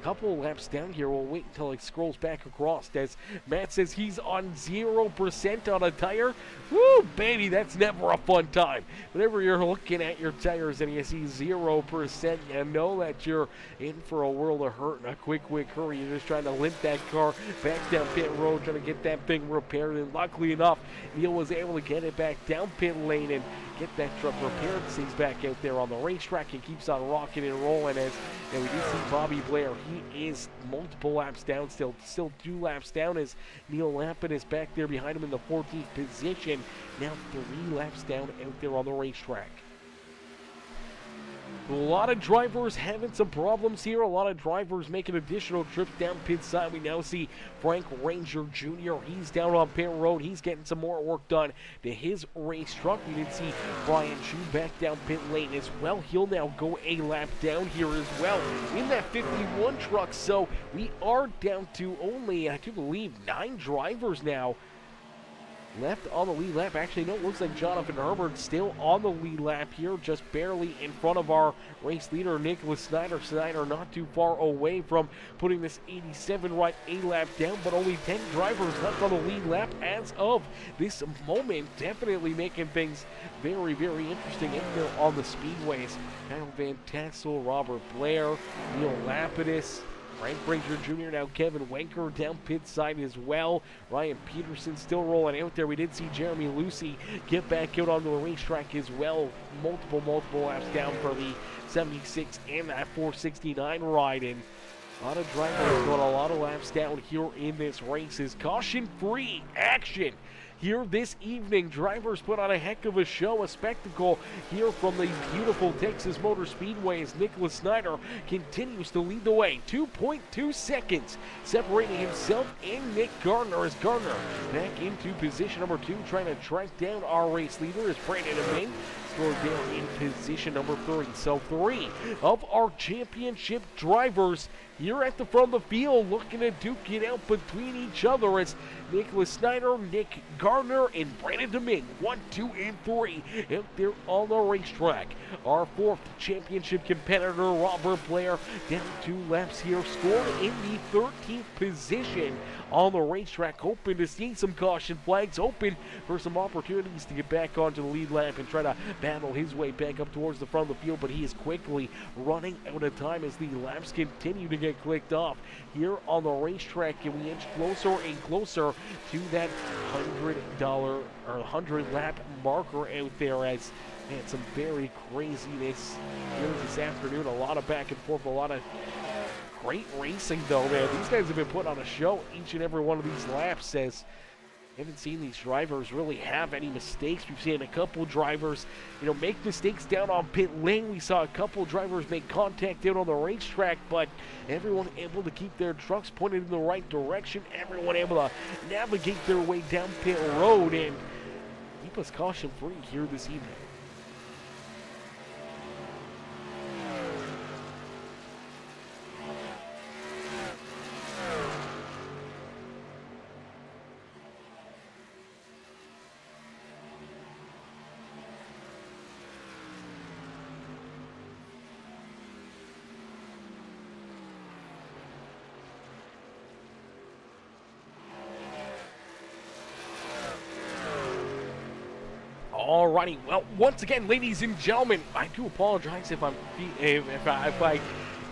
couple laps down here. We'll wait until it scrolls back across as Matt says he's on 0% on a tire. Woo, baby, that's never a fun time. Whenever you're looking at your tires and you see 0%, you know that you're in for a world of hurt in a quick hurry. You're just trying to limp that car back down pit road, trying to get that thing repaired. And luckily enough, Neil was able to get it back down pit lane and get that truck repaired. Stays back out there on the racetrack and keeps on rocking and rolling. As we do see Bobby Blair, he is multiple laps down, still 2 laps down, as Neil Lampin is back there behind him in the 14th position, now 3 laps down out there on the racetrack. A lot of drivers having some problems here. A lot of drivers making additional trips down pit side. We now see Frank Ranger Jr. He's down on pit road. He's getting some more work done to his race truck. We did see Brian Chu back down pit lane as well. He'll now go a lap down here as well in that 51 truck. So we are down to only, I do believe, 9 drivers now left on the lead lap. Actually, no, it looks like Jonathan Herbert still on the lead lap here, just barely in front of our race leader, Nicholas Snyder. Snyder not too far away from putting this 87 right a lap down, but only 10 drivers left on the lead lap as of this moment. Definitely making things very interesting in there on the speedways. Kyle Van Tassel, Robert Blair, Neil Lapidus, Frank Ranger Jr., now Kevin Wenker down pit side as well. Ryan Peterson still rolling out there. We did see Jeremy Lucy get back out onto the racetrack as well. Multiple laps down for the 76 and that 469 ride. And a lot of drivers going a lot of laps down here in this race. Is caution-free action here this evening. Drivers put on a heck of a show, a spectacle here from the beautiful Texas Motor Speedway as Nicholas Snyder continues to lead the way. 2.2 seconds separating himself and Nick Gardner, as Gardner back into position number 2, trying to track down our race leader as Brandon Amin scored down in position number 3. So 3 of our championship drivers here at the front of the field looking to duke it out between each other as Nicholas Snyder, Nick Gardner, and Brandon Domingue, 1, 2, and 3 out there on the racetrack. Our 4th championship competitor, Robert Blair, down 2 laps here, scored in the 13th position on the racetrack, hoping to see some caution flags, hoping for some opportunities to get back onto the lead lap and try to battle his way back up towards the front of the field, but he is quickly running out of time as the laps continue to get clicked off here on the racetrack, and we inch closer and closer to that $100 or 100 lap marker out there. As man, some very craziness here this afternoon. A lot of back and forth, a lot of great racing though, man. These guys have been putting on a show each and every one of these laps, as haven't seen these drivers really have any mistakes. We've seen a couple drivers, make mistakes down on pit lane. We saw a couple drivers make contact out on the racetrack, but everyone able to keep their trucks pointed in the right direction. Everyone able to navigate their way down pit road and keep us caution-free here this evening. Alrighty, well, once again, ladies and gentlemen, I do apologize if I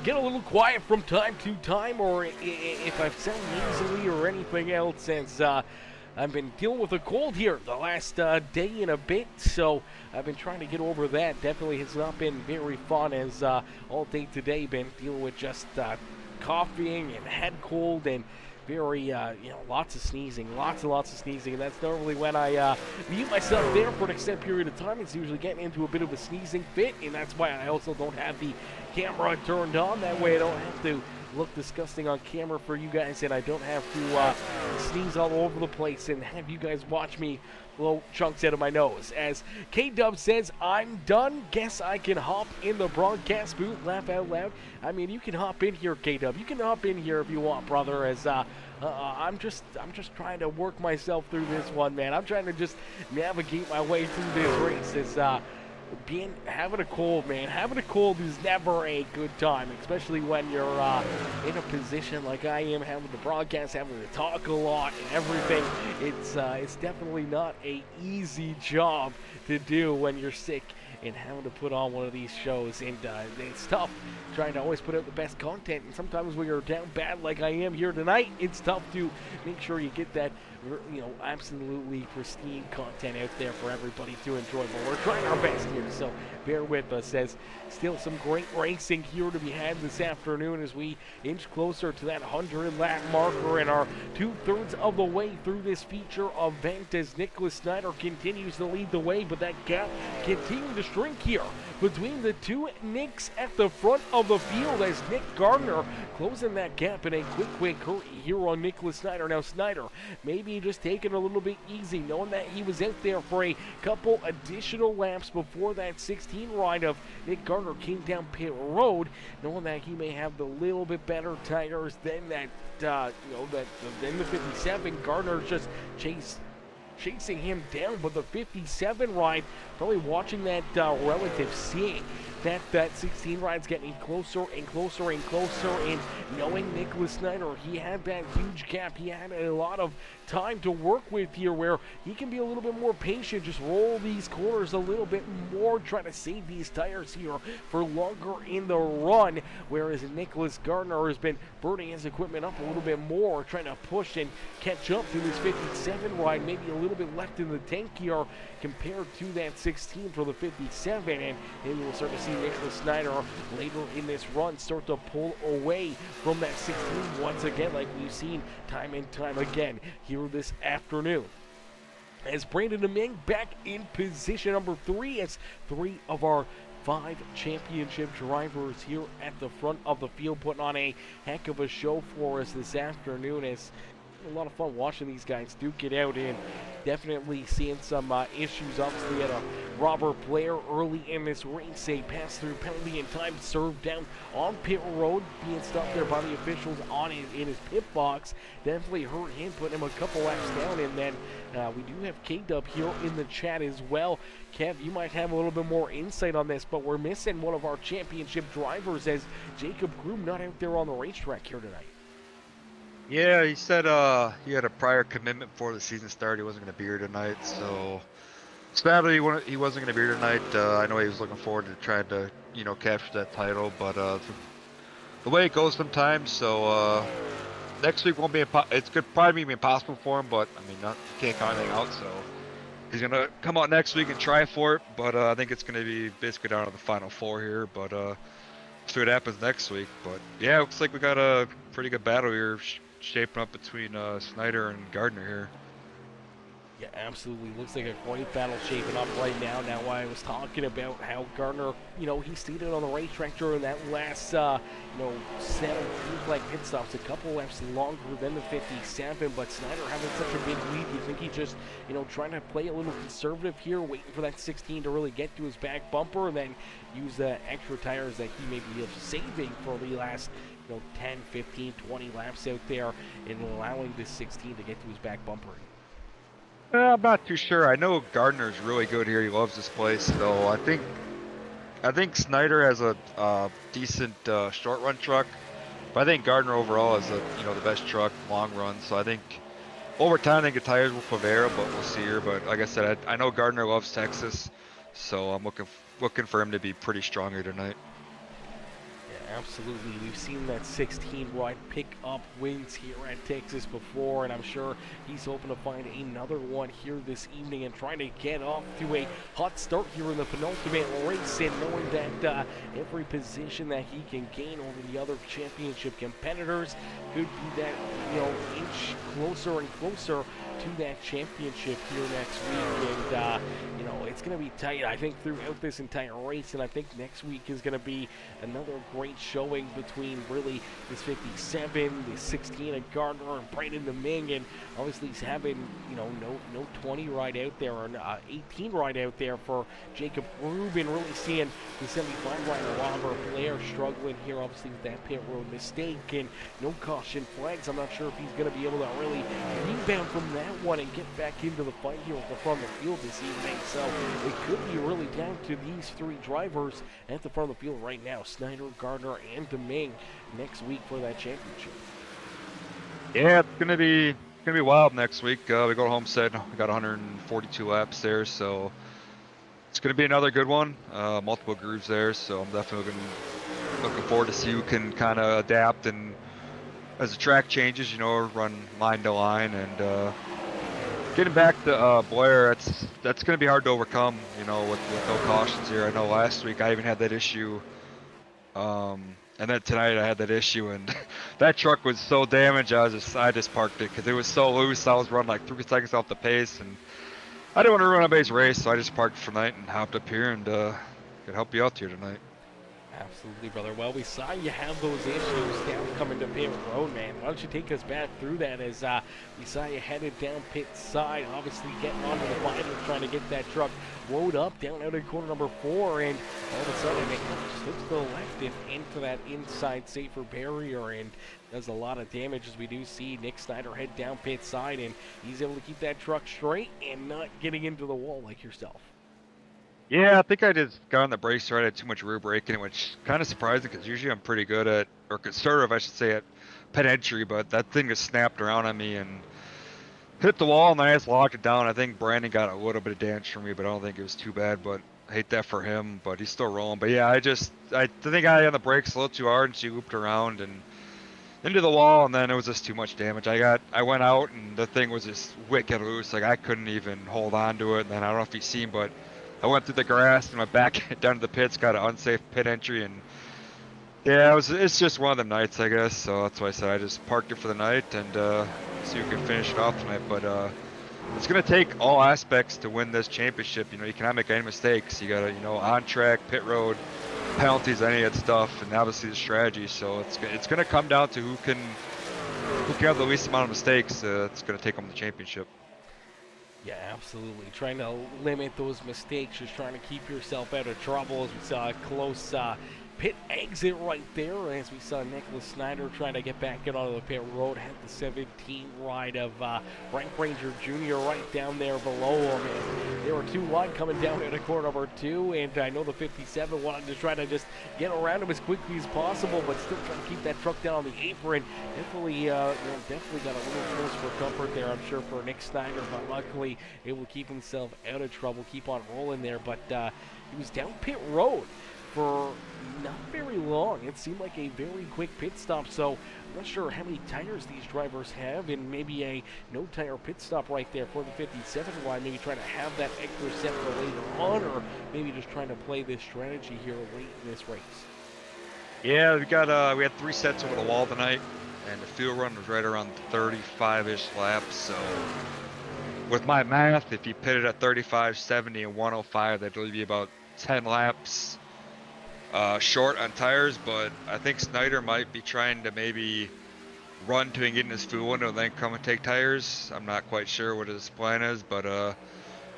get a little quiet from time to time, or if I sound nasally or anything else, since I've been dealing with a cold here the last day and a bit, so I've been trying to get over that. Definitely has not been very fun, as all day today been dealing with just coughing and head cold and very, lots of sneezing, lots and lots of sneezing, and that's normally when I mute myself there for an extended period of time. It's usually getting into a bit of a sneezing fit, and that's why I also don't have the camera turned on. That way I don't have to look disgusting on camera for you guys, and I don't have to sneeze all over the place and have you guys watch me blow chunks out of my nose. As K-Dub says, I'm done. Guess I can hop in the broadcast booth. Laugh out loud. I mean, you can hop in here, K-Dub. You can hop in here if you want, brother, as I'm just trying to work myself through this one, man. I'm trying to just navigate my way through this race. It's having a cold, man. Having a cold is never a good time, especially when you're in a position like I am, having to broadcast, having to talk a lot and everything. It's definitely not a easy job to do when you're sick and having to put on one of these shows, and it's tough trying to always put out the best content, and sometimes when you're down bad like I am here tonight, it's tough to make sure you get that, you know, absolutely pristine content out there for everybody to enjoy, but we're trying our best here, so bear with us, as still some great racing here to be had this afternoon as we inch closer to that 100 lap marker and are 2/3 of the way through this feature event as Nicholas Snyder continues to lead the way, but that gap continuing to shrink here between the two Nicks at the front of the field as Nick Gardner closing that gap in a quick hurry here on Nicholas Snyder. Now Snyder maybe just taking a little bit easy, knowing that he was out there for a couple additional laps before that 16 ride of Nick Gardner came down pit road, knowing that he may have the little bit better tires than that, than the 57. Gardner just chasing him down, but the 57 ride, probably watching that relative, seeing that 16 ride's getting closer and closer and closer, and knowing Nicholas Snyder, he had that huge gap. He had a lot of time to work with here where he can be a little bit more patient, just roll these corners a little bit more, try to save these tires here for longer in the run, whereas Nicholas Gardner has been burning his equipment up a little bit more, trying to push and catch up to this 57 ride, maybe a little bit left in the tank here compared to that 16 for the 57, and maybe we'll start to see Nicholas Snyder later in this run start to pull away from that 16 once again, like we've seen time and time again here this afternoon. As Brandon Domingue back in position number 3, as 3 of our 5 championship drivers here at the front of the field putting on a heck of a show for us this afternoon. As a lot of fun watching these guys duke it out, and definitely seeing some issues. Obviously had a Robert Blair early in this race, a pass-through penalty and time served down on pit road, being stopped there by the officials in his pit box. Definitely hurt him, putting him a couple laps down, and then we do have K-Dub here in the chat as well. Kev, you might have a little bit more insight on this, but we're missing one of our championship drivers as Jacob Groom not out there on the racetrack here tonight. Yeah, he said he had a prior commitment before the season started. He wasn't going to be here tonight, so sadly he wasn't going to be here tonight. I know he was looking forward to trying to, capture that title, but the way it goes sometimes. So next week won't be it's could probably be impossible for him, but I mean, you can't count anything out. So he's going to come out next week and try for it, but I think it's going to be basically down to the final 4 here. But see what happens next week. But yeah, it looks like we got a pretty good battle here shaping up between Snyder and Gardner here. Yeah, absolutely. Looks like a great battle shaping up right now. Now, I was talking about how Gardner, he seated on the racetrack during that last, set of green flag pit stops, a couple laps longer than the 57, but Snyder having such a big lead, you think he just, trying to play a little conservative here, waiting for that 16 to really get to his back bumper, and then use the extra tires that he may be saving for the last 10, 15, 20 laps out there, and allowing this 16 to get to his back bumper. I'm not too sure. I know Gardner's really good here. He loves this place, though. I think Snyder has a decent short run truck, but I think Gardner overall is the best truck long run. So I think over time I think the tires will prevail, but we'll see here. But like I said, I know Gardner loves Texas, so I'm looking for him to be pretty strong here tonight. Absolutely. We've seen that 16 ride pick up wins here at Texas before, and I'm sure he's hoping to find another one here this evening and trying to get off to a hot start here in the penultimate race, and knowing that every position that he can gain over the other championship competitors could be that, inch closer and closer to that championship here next week. And, you know, it's going to be tight, I think, throughout this entire race. And I think next week is going to be another great showing between really this 57, the 16 of Gardner, and Brandon DeMing. And obviously he's having, you know, no 20 ride out there, or 18 ride out there for Jacob Rubin. Really seeing the 75 rider Robert Blair struggling here, obviously, with that pit road mistake and no caution flags. I'm not sure if he's going to be able to really rebound from that one and get back into the fight here at the front of the field this evening. So it could be really down to these three drivers at the front of the field right now: Snyder, Gardner, and DeMing next week for that championship. Yeah, it's gonna be wild next week. We go to Homestead. We got 142 laps there, so it's gonna be another good one. Multiple grooves there, so I'm definitely looking forward to see who can kind of adapt, and as the track changes, you know, run line to line. And getting back to Blair, that's gonna be hard to overcome, you know, with no cautions here. I know last week I even had that issue. And then tonight I had that issue, and that truck was so damaged. I just parked it because it was so loose. I was running like 3 seconds off the pace, and I didn't want to run a base race, so I just parked for the night and hopped up here and could help you out here tonight. Absolutely, brother. Well, we saw you have those issues down coming to pit road, man. Why don't you take us back through that as we saw you headed down pit side, obviously getting onto the binder, trying to get that truck rode up down out of corner number 4, and all of a sudden it slips to the left and into that inside safer barrier and does a lot of damage, as we do see Nick Snyder head down pit side, and he's able to keep that truck straight and not getting into the wall like yourself. Yeah, I think I just got on the brakes right. I had too much rear braking, which kind of surprising because usually I'm pretty good at, or conservative, I should say, at pit entry, but that thing just snapped around on me and hit the wall, and then I just locked it down. I think Brandon got a little bit of damage from me, but I don't think it was too bad. But I hate that for him, but he's still rolling. But yeah, I think I had on the brakes a little too hard, and she looped around and into the wall, and then it was just too much damage. I went out, and the thing was just wicked loose. Like, I couldn't even hold on to it. And then I don't know if you've seen, but I went through the grass and went back down to the pits, got an unsafe pit entry, and yeah, it's just one of them nights, I guess. So that's why I said I just parked it for the night and see who can finish it off tonight. But it's gonna take all aspects to win this championship. You know, you cannot make any mistakes. You gotta, you know, on track, pit road, penalties, any of that stuff, and obviously the strategy. So it's gonna come down to who can have the least amount of mistakes. It's gonna take home the championship. Yeah, absolutely. Trying to limit those mistakes, just trying to keep yourself out of trouble, as we saw a close pit exit right there, as we saw Nicholas Snyder trying to get back in onto the pit road, had the 17 ride of Frank Ranger Jr. right down there below him, and there were 2 wide coming down into corner number 2, and I know the 57 wanted to try to just get around him as quickly as possible, but still trying to keep that truck down on the apron. Definitely got a little close for comfort there, I'm sure, for Nick Snyder, but luckily able to keep himself out of trouble, keep on rolling there. But he was down pit road for not very long. It seemed like a very quick pit stop, so I'm not sure how many tires these drivers have, and maybe a no tire pit stop right there for the 57 wide, maybe trying to have that extra set for later on, or maybe just trying to play this strategy here late in this race. Yeah, we had 3 sets over the wall tonight, and the fuel run was right around 35-ish laps. So with my math, if you pitted at 35, 70, and 105, that'd really be about 10 laps short on tires. But I think Snyder might be trying to maybe run to and get in his fuel window and then come and take tires. I'm not quite sure what his plan is, but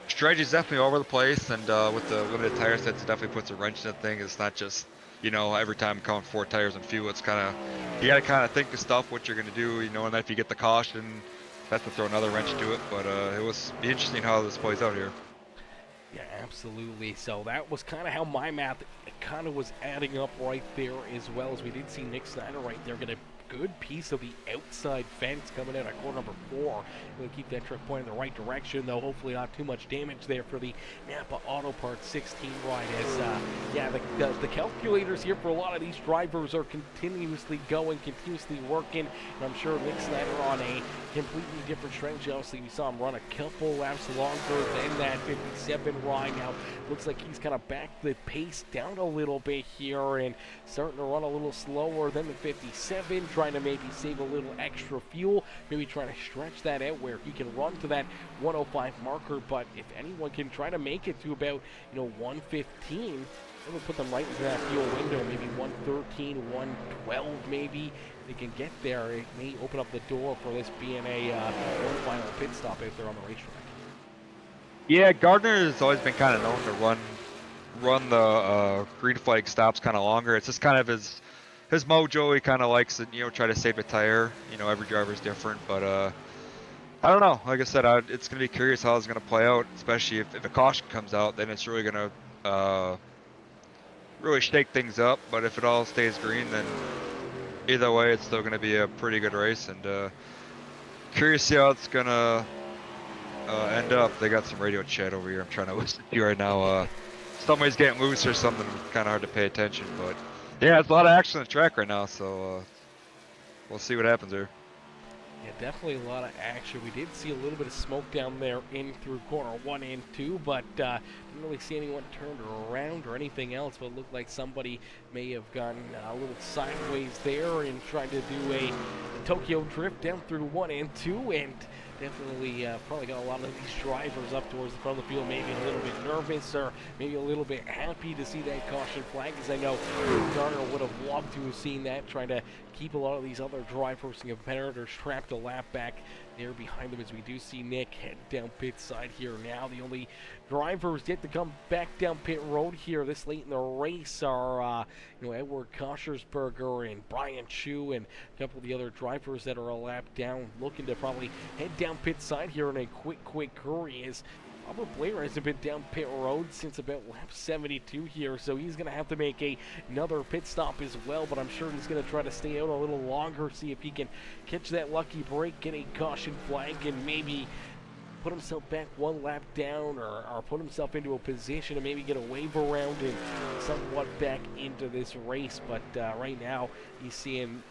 strategy's definitely all over the place, and with the limited tire sets, it definitely puts a wrench in the thing. It's not just, you know, every time coming 4 tires and fuel. It's kind of, you got to kind of think of stuff, what you're going to do, you know, and then if you get the caution, that's to throw another wrench to it. But it was be interesting how this plays out here. Yeah, absolutely. So that was kind of how my math kind of was adding up right there, as well as we did see Nick Snyder right there get a good piece of the outside fence coming out of corner number 4. We'll keep that truck pointing in the right direction, though hopefully not too much damage there for the Napa Auto Parts 16 ride, as yeah, the calculators here for a lot of these drivers are continuously going, continuously working, and I'm sure Nick Snyder on a completely different strategy. Obviously we saw him run a couple laps longer than that 57 ride. Now looks like he's kind of backed the pace down a little bit here and starting to run a little slower than the 57, trying to maybe save a little extra fuel, maybe trying to stretch that out where he can run to that 105 marker. But if anyone can try to make it to about 115, it would put them right into that fuel window, maybe 113, 112 maybe. They can get there. It may open up the door for this being a one final pit stop out there on the racetrack. Yeah, Gardner has always been kind of known to run the green flag stops kind of longer. It's just kind of his mojo. He kind of likes to try to save a tire. Every driver is different, but I don't know. Like I said, it's gonna be curious how it's gonna play out, especially if a caution comes out. Then it's really gonna really shake things up. But if it all stays green, then either way, it's still going to be a pretty good race, and curious to see how it's going to end up. They got some radio chat over here I'm trying to listen to right now. Somebody's getting loose or something, kind of hard to pay attention, but yeah, it's a lot of action on the track right now, so we'll see what happens here. Yeah, definitely a lot of action. We did see a little bit of smoke down there in through corner 1 and 2, but didn't really see anyone turned around or anything else, but it looked like somebody may have gone a little sideways there and tried to do a Tokyo drift down through 1 and 2, and definitely probably got a lot of these drivers up towards the front of the field, maybe a little bit nervous or maybe a little bit happy to see that caution flag, because I know Garner would have loved to have seen that, trying to keep a lot of these other drivers and competitors trapped a lap back there behind them, as we do see Nick head down pit side here now. The only drivers yet to come back down pit road here this late in the race are Edward Koshersberger and Brian Chu and a couple of the other drivers that are a lap down, looking to probably head down pit side here in a quick hurry, as Robert Blair hasn't been down pit road since about lap 72 here, so he's going to have to make another pit stop as well, but I'm sure he's going to try to stay out a little longer, see if he can catch that lucky break, get a caution flag, and maybe put himself back one lap down, or put himself into a position to maybe get a wave around and somewhat back into this race. But right now he's seeing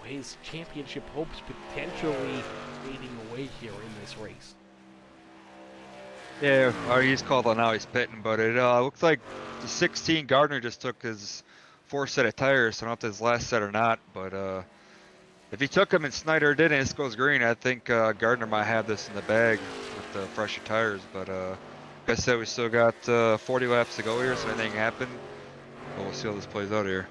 his championship hopes potentially fading away here in this race. Yeah, he's called on now, he's pitting, but it looks like the 16 Gardner just took his 4 set of tires, so I don't know if his last set or not, but if he took them and Snyder didn't, this goes green, I think Gardner might have this in the bag with the fresher tires, but like I said, we still got 40 laps to go here, so anything can happen, but we'll see how this plays out here.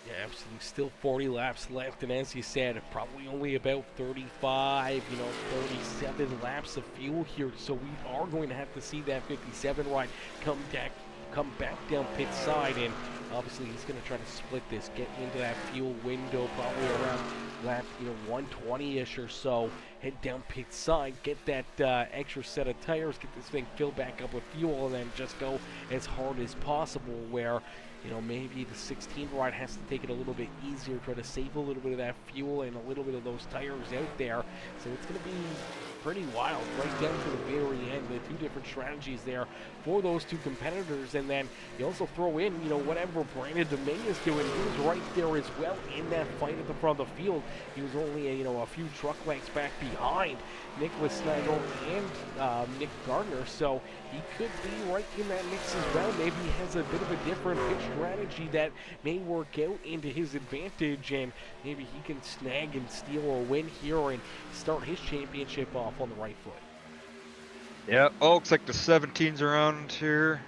Yeah, absolutely. Still 40 laps left, and as you said, probably only about 35, 37 laps of fuel here. So we are going to have to see that 57 ride come back down pit side, and obviously he's going to try to split this, get into that fuel window, probably around lap 120-ish or so. Head down pit side, get that extra set of tires, get this thing filled back up with fuel, and then just go as hard as possible, where maybe the 16 ride has to take it a little bit easier, try to save a little bit of that fuel and a little bit of those tires out there. So it's going to be pretty wild right down to the very end. The two different strategies there for those two competitors, and then you also throw in whatever Brandon DeMay is doing. He was right there as well in that fight at the front of the field. He was only a few truck lengths back behind Nicholas Snyder and Nick Gardner, so he could be right in that mix as well. Maybe he has a bit of a different pitch strategy that may work out into his advantage, and maybe he can snag and steal a win here and start his championship off on the right foot. Yeah, looks like the 17's around here.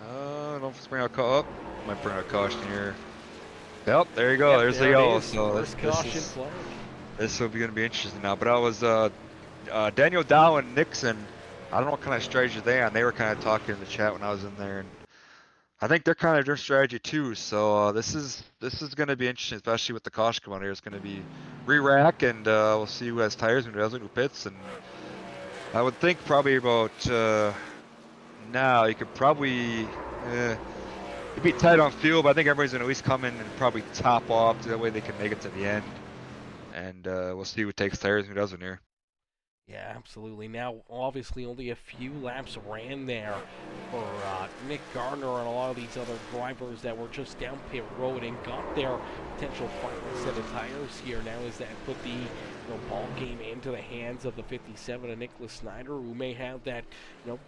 I don't know if it's bringing out caution. Might bring out caution here. Yep, there you go. Yep, There's there the yellow. So this will be going to be interesting now. But I was Daniel Dow and Nixon. I don't know what kind of strategy they're on. They were kind of talking in the chat when I was in there, and I think they're kind of their strategy too. So this is going to be interesting, especially with the caution coming on here. It's going to be re-rack, and we'll see who has tires and who doesn't, who pits. And I would think probably about now you could probably it'd be tight on fuel, but I think everybody's gonna at least come in and probably top off, so that way they can make it to the end. And we'll see who takes tires and who doesn't here. Yeah, absolutely. Now, obviously, only a few laps ran there for Nick Gardner and a lot of these other drivers that were just down pit road and got their potential final set of tires here. Now, is that put the ball game into the hands of the 57 of Nicholas Snyder, who may have that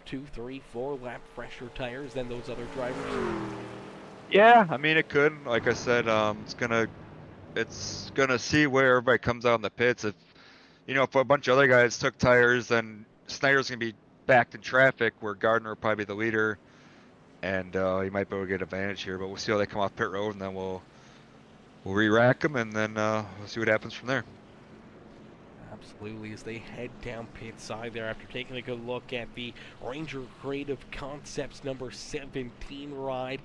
2, 3, 4 lap fresher tires than those other drivers? Yeah, I mean it could. Like I said, it's gonna it's gonna see where everybody comes out in the pits. If if a bunch of other guys took tires, then Snyder's gonna be backed in traffic, where Gardner will probably be the leader, and he might be able to get advantage here. But we'll see how they come off pit road, and then we'll re-rack them, and then we'll see what happens from there. Absolutely, as they head down pit side there after taking a good look at the Ranger Creative Concepts number 17 ride.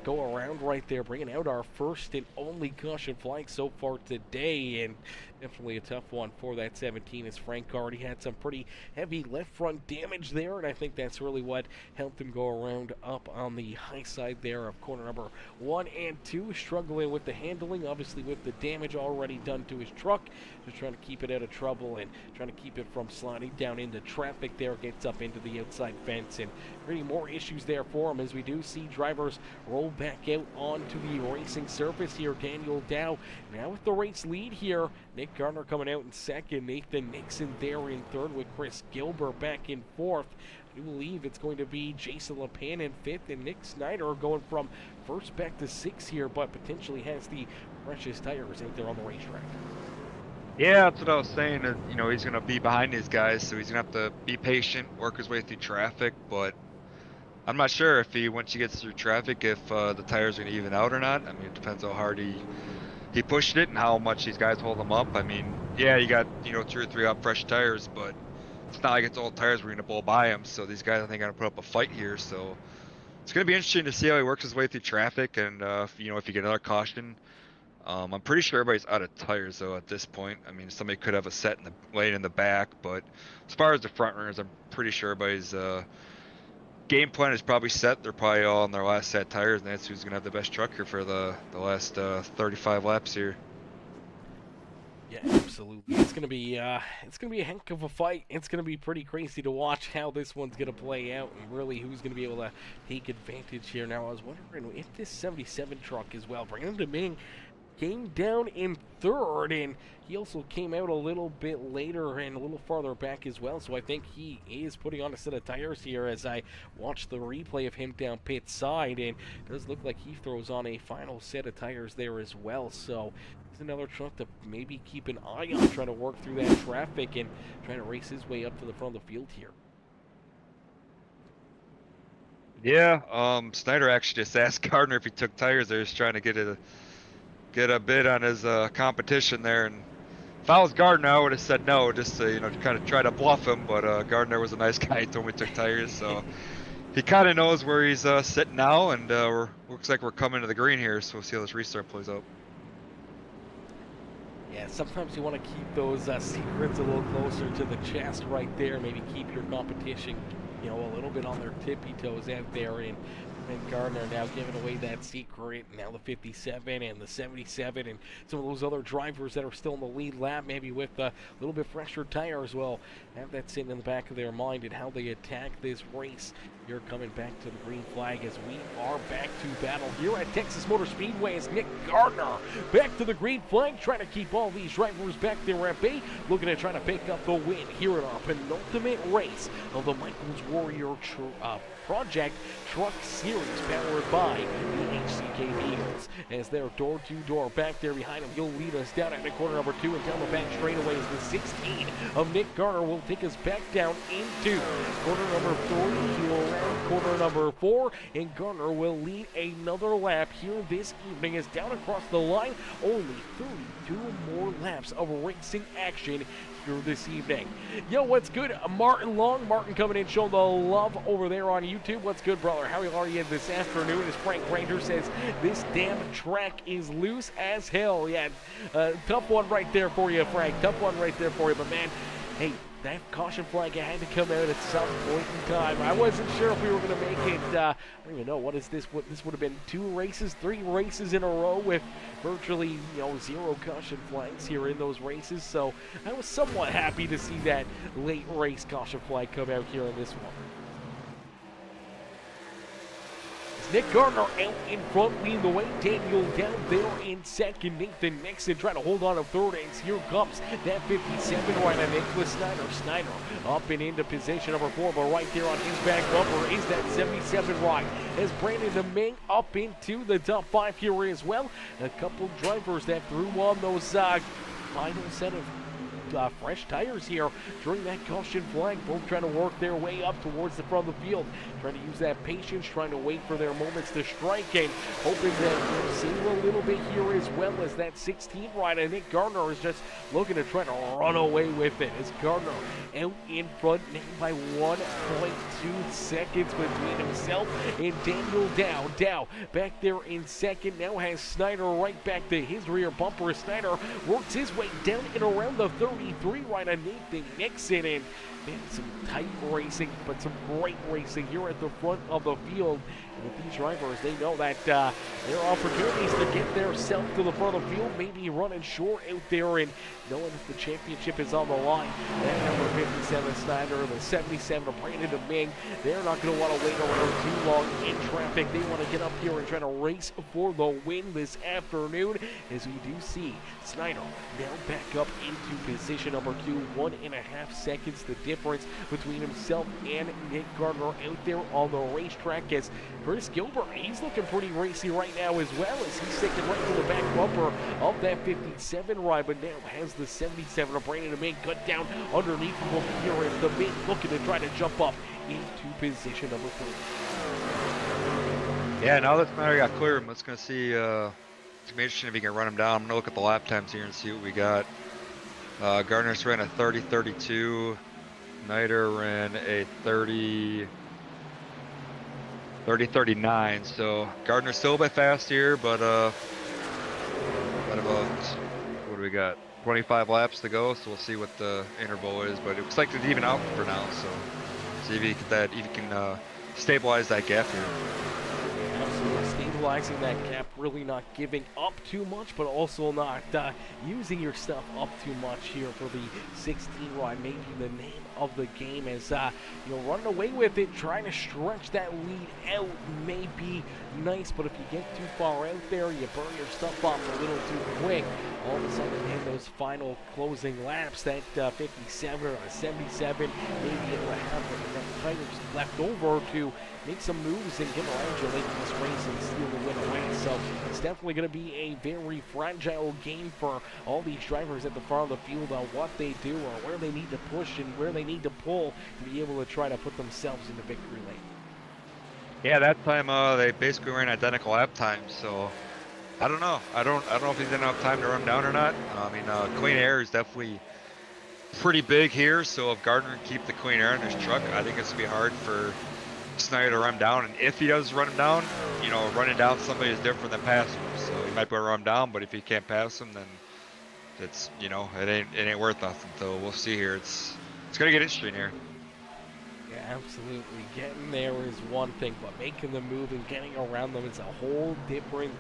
Go around right there, bringing out our first and only caution flag so far today, and definitely a tough one for that 17, as Frank already had some pretty heavy left front damage there, and I think that's really what helped him go around up on the high side there of corner number 1 and 2, struggling with the handling, obviously with the damage already done to his truck, just trying to keep it out of trouble and trying to keep it from sliding down into traffic there, gets up into the outside fence, and really more issues there for him as we do see drivers roll back out onto the racing surface here. Daniel Dow now with the race lead here. Nick Gardner coming out in second, Nathan Nixon there in third with Chris Gilbert back in fourth. I do believe it's going to be Jason LePan in fifth, and Nick Snyder going from first back to sixth here, but potentially has the freshest tires out there on the racetrack. Yeah, that's what I was saying. He's going to be behind these guys, so he's going to have to be patient, work his way through traffic. But I'm not sure if once he gets through traffic, if the tires are going to even out or not. I mean, it depends how hard he pushed it and how much these guys hold him up. I mean, yeah, you got 2 or 3 up fresh tires, but it's not like it's old tires we're going to blow by him. So these guys, I think, are going to put up a fight here. So it's going to be interesting to see how he works his way through traffic, and if you get another caution. I'm pretty sure everybody's out of tires though at this point. I mean, somebody could have a set in the lane in the back, but as far as the front runners, I'm pretty sure everybody's game plan is probably set. They're probably all on their last set tires, and that's who's gonna have the best truck here for the last 35 laps here. Yeah, absolutely. It's gonna be a heck of a fight. It's gonna be pretty crazy to watch how this one's gonna play out, and really who's gonna be able to take advantage here. Now, I was wondering if this 77 truck as well, Brandon Domingue came down in third, and he also came out a little bit later and a little farther back as well, so I think he is putting on a set of tires here as I watch the replay of him down pit side, and it does look like he throws on a final set of tires there as well. So it's another truck to maybe keep an eye on, trying to work through that traffic and trying to race his way up to the front of the field here. Yeah, Snyder actually just asked Gardner if he took tires. They're just trying to get a bid on his competition there, and if I was Gardner, I would have said no, just to to kind of try to bluff him. But Gardner was a nice guy. He told me he took tires, so he kind of knows where he's sitting now, and looks like we're coming to the green here. So we'll see how this restart plays out. Yeah, sometimes you want to keep those secrets a little closer to the chest right there. Maybe keep your competition, a little bit on their tippy toes out there, and Gardner now giving away that secret. Now the 57 and the 77 and some of those other drivers that are still in the lead lap, maybe with a little bit fresher tires, will have that sitting in the back of their mind and how they attack this race. Here coming back to the green flag as we are back to battle here at Texas Motor Speedway as Nick Gardner back to the green flag, trying to keep all these drivers back there at bay, looking at trying to pick up the win here in our penultimate race of the Michaels Warrior Project Truck Series, powered by the HCK Beagles. As they're door-to-door back there behind him, he'll lead us down at the corner number 2 and down the back straightaway as the 16 of Nick Gardner will take us back down into corner number 3. He will round corner number 4, and Gardner will lead another lap here this evening as down across the line, only 32 more laps of racing action here this evening. Yo, what's good? Martin Long. Martin coming in, showing the love over there on YouTube. What's good, brother? How are you this afternoon? As Frank Ranger says, this damn track is loose as hell. Yeah, tough one right there for you, Frank. Tough one right there for you. But, man, hey, that caution flag had to come out at some point in time. I wasn't sure if we were going to make it. I don't even know. What is this? What this would have been 2 races, 3 races in a row with virtually 0 caution flags here in those races. So I was somewhat happy to see that late race caution flag come out here in this one. Nick Gardner out in front, leading the way. Daniel down there in second. Nathan Nixon trying to hold on to third. And here comes that 57 right on Nicholas Snyder. Snyder up and into position number 4, but right there on his back bumper is that 77 right. As Brandon DeMing up into the top 5 here as well. A couple drivers that threw on those final set of fresh tires here during that caution flag. Both trying to work their way up towards the front of the field, trying to use that patience, trying to wait for their moments to strike, and hoping that we'll see a little bit here as well. As that 16 rider Nick Gardner is just looking to try to run away with it. As Gardner out in front now by 1.2 seconds between himself and Daniel Dow. Dow back there in second, now has Snyder right back to his rear bumper. Snyder works his way down and around the 33 right on Nathan Nixon, and man, some tight racing, but some great racing here at the front of the field. And with these drivers, they know that there are opportunities to get themselves to the front of the field, maybe running short out there, and knowing that the championship is on the line. That number 57 Snyder, the 77 of Brandon DeMing, they're not going to want to wait around too long in traffic. They want to get up here and try to race for the win this afternoon, as we do see Snyder now back up into position number 2, 1.5 seconds the difference between himself and Nick Gardner out there on the racetrack. As Chris Gilbert, he's looking pretty racy right now as well, as he's sticking right to the back bumper of that 57 ride, but now has the 77 of Brandon DeMing cut down underneath him here, and DeMing looking to try to jump up into position number 3. Yeah, now that Snyder got clear, let's gonna see. It's gonna be interesting if he can run him down. I'm gonna look at the lap times here and see what we got. Gardner's ran a 30:32. Snyder ran a 30:39. So Gardner's still a bit fast here, but what about, what do we got? 25 laps to go, so we'll see what the interval is. But it looks like it's even out for now. So see if he can stabilize that gap here. Absolutely stabilizing that gap, really not giving up too much, but also not using your stuff up too much here for the 16 ride, maybe the name of the game. As running away with it, trying to stretch that lead out may be nice, but if you get too far out there, you burn your stuff off a little too quick. All of a sudden, in those final closing laps, that 57 or 77, maybe it'll have enough tires left over to make some moves and get around you late in this race and steal the win away. So it's definitely going to be a very fragile game for all these drivers at the front of the field on what they do or where they need to push and where they need to pull to be able to try to put themselves into victory lane. Yeah, that time they basically ran identical lap times, so I don't know. I don't know if he's gonna have time to run down or not. I mean, clean air is definitely pretty big here, so if Gardner can keep the clean air in his truck, I think it's gonna be hard for Snyder to run down. And if he does run him down, running down somebody is different than passing him. So he might be able to run him down, but if he can't pass him, then it's it ain't worth nothing. So we'll see here. It's gonna get interesting here. Yeah, absolutely. Getting there is one thing, but making the move and getting around them is a whole different,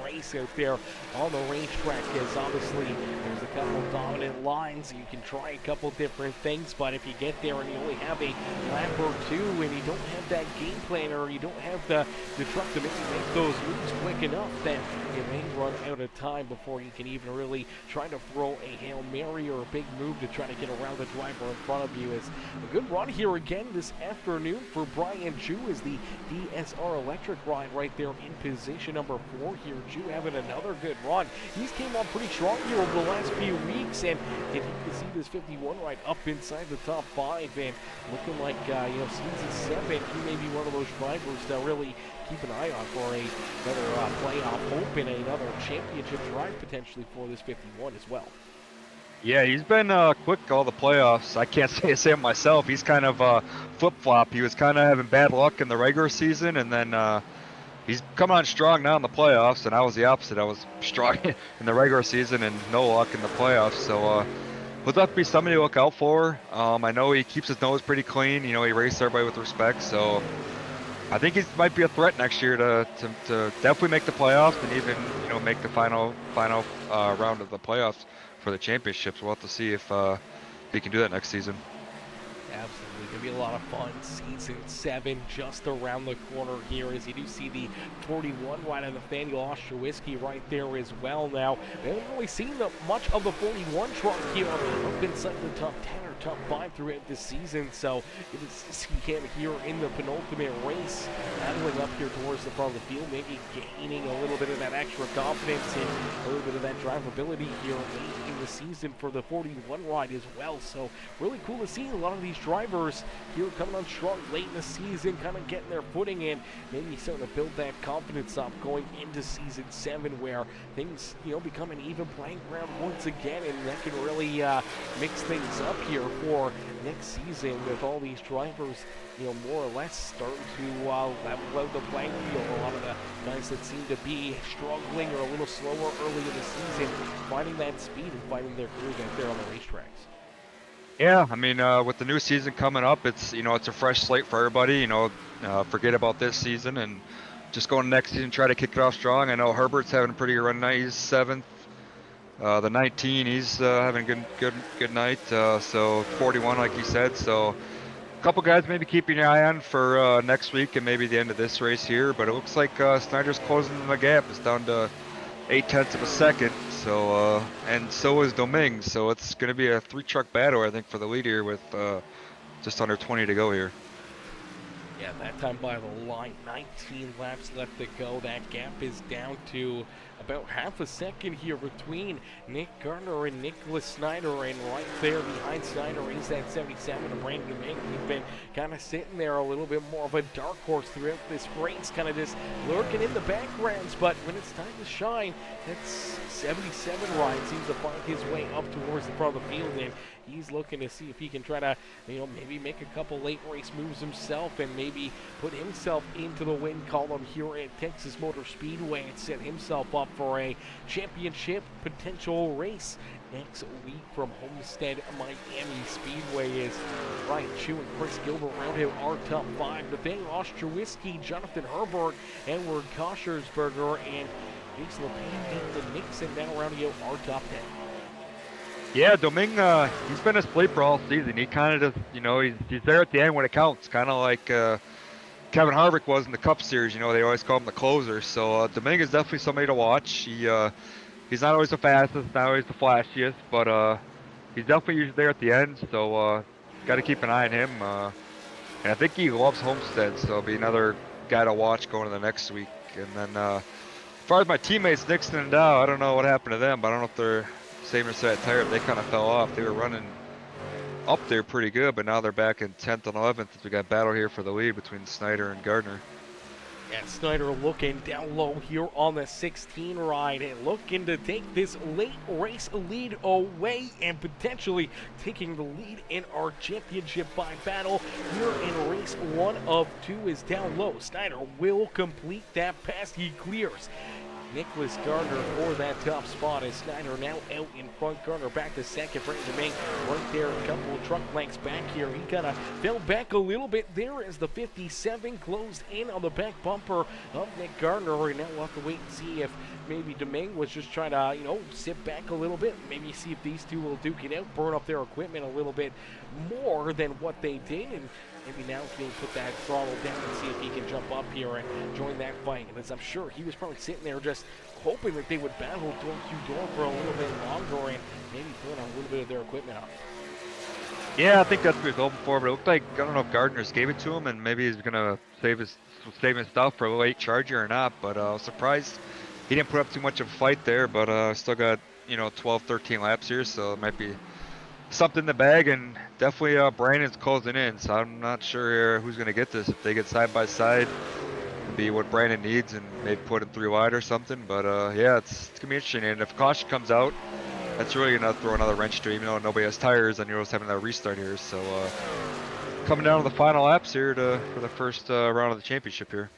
race out there on the racetrack. Because obviously there's a couple dominant lines. You can try a couple different things, but if you get there and you only have a lap or two and you don't have that game plan, or you don't have the truck to make those moves quick enough, then you may run out of time before you can even really try to throw a Hail Mary or a big move to try to get around the driver in front of you. It's a good run here again this afternoon for Brian Chu, as the DSR Electric ride right there in position number 4 here. Chu having another good run. He's came on pretty strong here over the last few weeks, and you can see this 51 ride up inside the top 5 and looking like season 7, he may be one of those drivers to really keep an eye on for another playoff hope and another championship drive potentially for this 51 as well. Yeah, he's been quick all the playoffs. I can't say it myself. He's kind of flip-flop. He was kind of having bad luck in the regular season, and then he's come on strong now in the playoffs, and I was the opposite. I was strong in the regular season and no luck in the playoffs. So would that be somebody to look out for? I know he keeps his nose pretty clean. He races everybody with respect. So I think he might be a threat next year to definitely make the playoffs and even make the final round of the playoffs for the championships. We'll have to see if he can do that next season. Absolutely. Gonna be a lot of fun. Season 7 just around the corner here, as you do see the 41 right on Nathaniel Ostrowiecki right there as well. Now, we haven't really seen much of the 41 truck here. I've been inside the top 10 or top 5 throughout this season, so you can see him here in the penultimate race, battling up here towards the front of the field, maybe gaining a little bit of that extra confidence and a little bit of that drivability here late in the season for the 41 ride as well. So really cool to see a lot of these drivers here coming on strong late in the season, kind of getting their footing in, maybe starting to build that confidence up going into season 7, where things, become an even playing ground once again, and that can really mix things up here for next season with all these drivers, more or less starting to level out the playing field. A lot of the guys that seem to be struggling or a little slower early in the season, finding that speed and finding their groove out there on the racetracks. Yeah, I mean, with the new season coming up, it's it's a fresh slate for everybody. Forget about this season and just go into next season, try to kick it off strong. I know Herbert's having a pretty good run night. He's 7th. The 19, he's having a good night. So 41, like you said. So a couple guys maybe keeping your eye on for next week and maybe the end of this race here. But it looks like Snyder's closing the gap. It's down to 0.8 of a second. So and so is Domingue. So it's going to be a 3-truck battle, I think, for the lead here with just under 20 to go here. Yeah, that time by the line, 19 laps left to go. That gap is down to about half a second here between Nick Gardner and Nicholas Snyder, and right there behind Snyder is that 77 of Brandon Domingue. He's been kind of sitting there a little bit more of a dark horse throughout this race, kind of just lurking in the backgrounds, but when it's time to shine, that's 77 ride seems to find his way up towards the front of the field, and he's looking to see if he can try to, maybe make a couple late race moves himself and maybe put himself into the win column here at Texas Motor Speedway and set himself up for a championship potential race next week from Homestead, Miami Speedway. Is Ryan Chu and Chris Gilbert round out our top 5. Nathaniel Ostrowiecki, Jonathan Herbert, Edward Koshersberger, and Jason LePayne beat the Nixon, now rounding out our top 10. Yeah, Domingue, he's been a sleeper all season. He kind of just, he's there at the end when it counts, kind of like Kevin Harvick was in the Cup Series. They always call him the closer. So Domingue is definitely somebody to watch. He's not always the fastest, not always the flashiest, but he's definitely usually there at the end. So got to keep an eye on him. And I think he loves Homestead, so it'll be another guy to watch going to the next week. And then as far as my teammates, Nixon and Dow, I don't know what happened to them, but I don't know if they're same or set tire. They kind of fell off. They were running up there pretty good, but now they're back in 10th and 11th. We got battle here for the lead between Snyder and Gardner. And Snyder looking down low here on the 16 ride and looking to take this late race lead away and potentially taking the lead in our championship by battle here in race 1 of 2 is down low. Snyder will complete that pass. He clears Nicholas Gardner for that top spot, as Snyder now out in front. Gardner back to second. Brandon Domingue right there, a couple of truck lengths back here. He kind of fell back a little bit there as the 57 closed in on the back bumper of Nick Gardner. And now we'll have to wait and see if maybe Domingue was just trying to, sit back a little bit. Maybe see if these two will duke it out, burn up their equipment a little bit more than what they did. And maybe now can put that throttle down and see if he can jump up here and join that fight. And as I'm sure he was probably sitting there just hoping that they would battle door for a little bit longer and maybe put a little bit of their equipment up. Yeah, I think that's what he was hoping for, but it looked like, I don't know if Gardner's gave it to him and maybe he's going to save his stuff for a late charger or not, but I was surprised he didn't put up too much of a fight there, but still got, 12, 13 laps here, so it might be something in the bag, and definitely Brandon's closing in, so I'm not sure who's going to get this. If they get side by side, it'd be what Brandon needs and maybe put him 3 wide or something, but yeah, it's going to be interesting, and if caution comes out, that's really going to throw another wrench to him. Nobody has tires, and you're just having that restart here, so coming down to the final laps here for the first round of the championship here.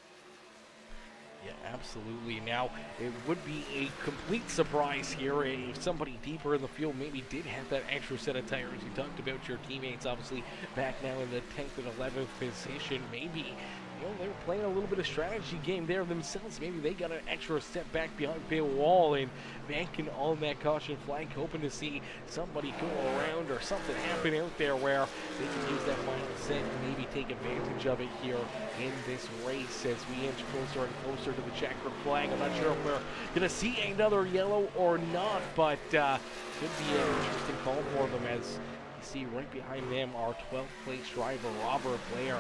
Absolutely. Now, it would be a complete surprise here if somebody deeper in the field maybe did have that extra set of tires. You talked about your teammates, obviously, back now in the 10th and 11th position. Maybe you know, they're playing a little bit of strategy game there themselves. Maybe they got an extra step back behind pit wall and banking on that caution flag, hoping to see somebody go around or something happen out there where they can use that final set and maybe take advantage of it here in this race as we inch closer and closer to the checkered flag. I'm not sure if we're going to see another yellow or not, but could be an interesting call for them as you see right behind them our 12th place driver, Robert Blair.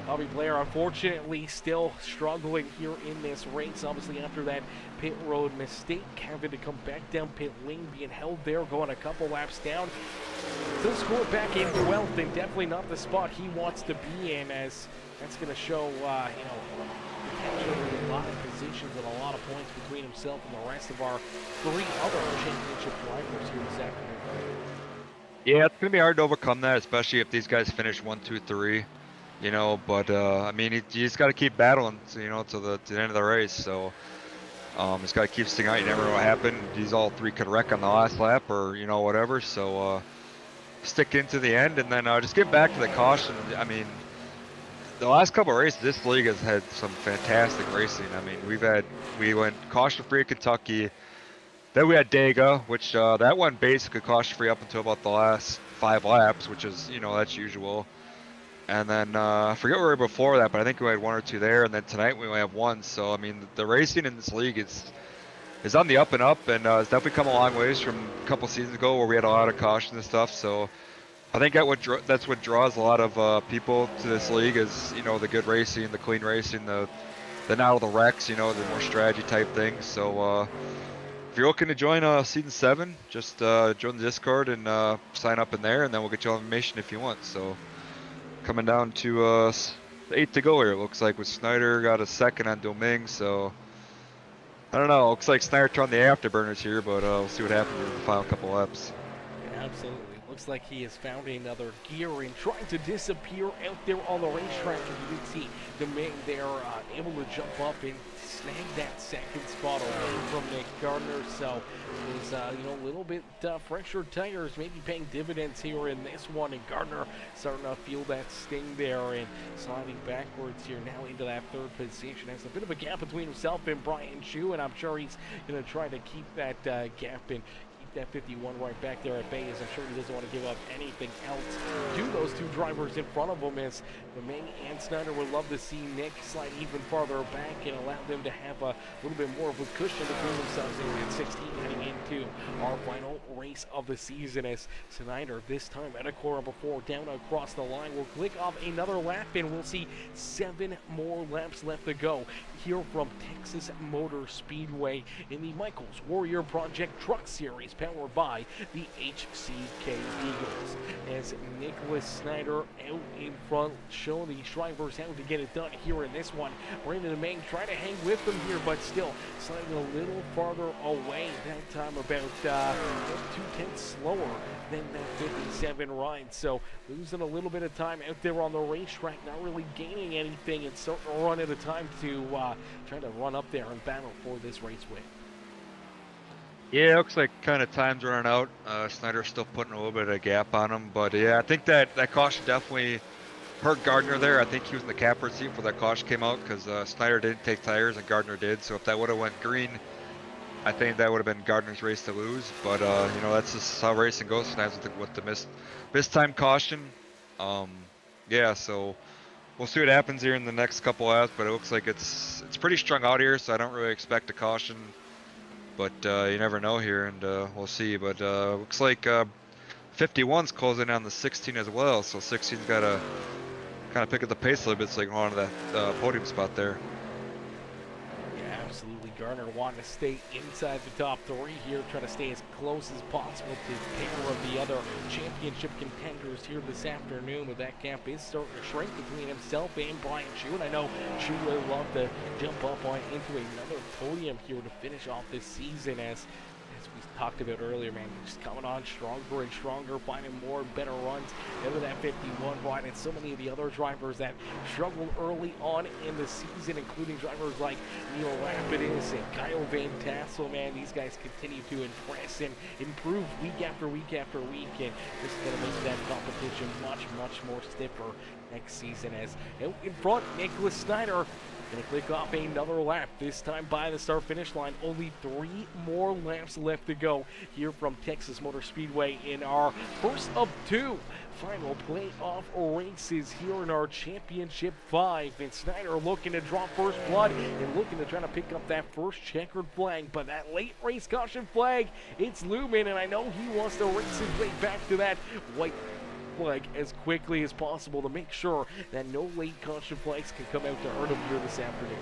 Bobby Blair, unfortunately, still struggling here in this race. Obviously, after that pit road mistake, having to come back down pit lane, being held there, going a couple laps down. Still scored back in 12th, and definitely not the spot he wants to be in, as that's going to show, you know, potentially a lot of positions and a lot of points between himself and the rest of our 3 other championship drivers here this afternoon. Yeah, it's gonna be hard to overcome that, especially if these guys finish 1, 2, 3. You know, but I mean, you just got to keep battling, you know, to the end of the race. So just got to keep sticking out. You never know what happened. These all 3 could wreck on the last lap, or you know, whatever. So stick into the end, and then just get back to the caution. I mean, the last couple of races, this league has had some fantastic racing. I mean, we went caution free at Kentucky. Then we had Dega, which that one basically caution free up until about the last 5 laps, which is, you know, that's usual. And then I forget where we were before that, but I think we had 1 or 2 there. And then tonight we only have 1. So I mean, the racing in this league is on the up and up, and it's definitely come a long ways from a couple seasons ago where we had a lot of caution and stuff. So I think that's what draws a lot of people to this league is, you know, the good racing, the clean racing, the not all the wrecks, you know, the more strategy type things. So if you're looking to join season 7, just join the Discord and sign up in there, and then we'll get you all the information if you want. So. Coming down to 8 to go here, it looks like, with Snyder got a 2nd on Domingue, so I don't know. Looks like Snyder turned the afterburners here, but we'll see what happens in the final couple laps. Yeah, absolutely. Looks like he has found another gear and trying to disappear out there on the racetrack. As you can see, Domingue there able to jump up and snag that 2nd spot away from Nick Gardner. So it was, you know, a little bit fresher tires, maybe paying dividends here in this one. And Gardner starting to feel that sting there and sliding backwards here now into that 3rd position. Has a bit of a gap between himself and Brian Chu, and I'm sure he's going to try to keep that gap and that 51 right back there at bay, as I'm sure he doesn't want to give up anything else to those 2 drivers in front of him, as Domingue and Snyder would love to see Nick slide even farther back and allow them to have a little bit more of a cushion between themselves at 16 heading into our final race of the season, as Snyder this time at a corner before down across the line will click off another lap, and we'll see 7 more laps left to go here from Texas Motor Speedway in the Michaels Warrior Project Truck Series, powered by the HCK Beagles. As Nicholas Snyder out in front, showing the drivers how to get it done here in this one. Brandon Domingue trying to hang with them here, but still sliding a little farther away. That time about 2/10 slower than that 57 ride. So losing a little bit of time out there on the racetrack, not really gaining anything, and starting to run out of time to try to run up there and battle for this race win. Yeah, it looks like kind of time's running out. Snyder's still putting a little bit of a gap on him, but yeah, I think that caution definitely hurt Gardner there. I think he was in the capper seat before that caution came out, because Snyder didn't take tires and Gardner did. So if that would have went green, I think that would have been Gardner's race to lose. But you know, that's just how racing goes sometimes with the missed time caution. Yeah, so we'll see what happens here in the next couple laps. But it looks like it's pretty strung out here, so I don't really expect a caution. But you never know here, and we'll see. But looks like 51's closing on the 16 as well, so 16's got to kind of pick up the pace a little bit so they can go on to that podium spot there. Yeah, absolutely. Gardner wanting to stay inside the top 3 here, trying to stay as close as possible to the pair of the other championship contenders here this afternoon, but that gap is starting to shrink between himself and Brian Chu, and I know Chu would love to jump up into another podium here to finish off this season, as we talked about earlier, man, just coming on stronger and stronger, finding more and better runs out of that 51 ride, and so many of the other drivers that struggled early on in the season, including drivers like Neil Lapidus and Kyle Van Tassel, man, these guys continue to impress and improve week after week after week, and this is going to make that competition much more stiffer next season. As out in front, Nicholas Snyder going to click off another lap, this time by the start-finish line. Only 3 more laps left to go here from Texas Motor Speedway in our first of 2 final playoff races here in our Championship 5. And Snyder looking to draw first blood and looking to try to pick up that first checkered flag. But that late race caution flag, it's looming, and I know he wants to race his way back to that white flag as quickly as possible to make sure that no late caution flags can come out to hurt him here this afternoon.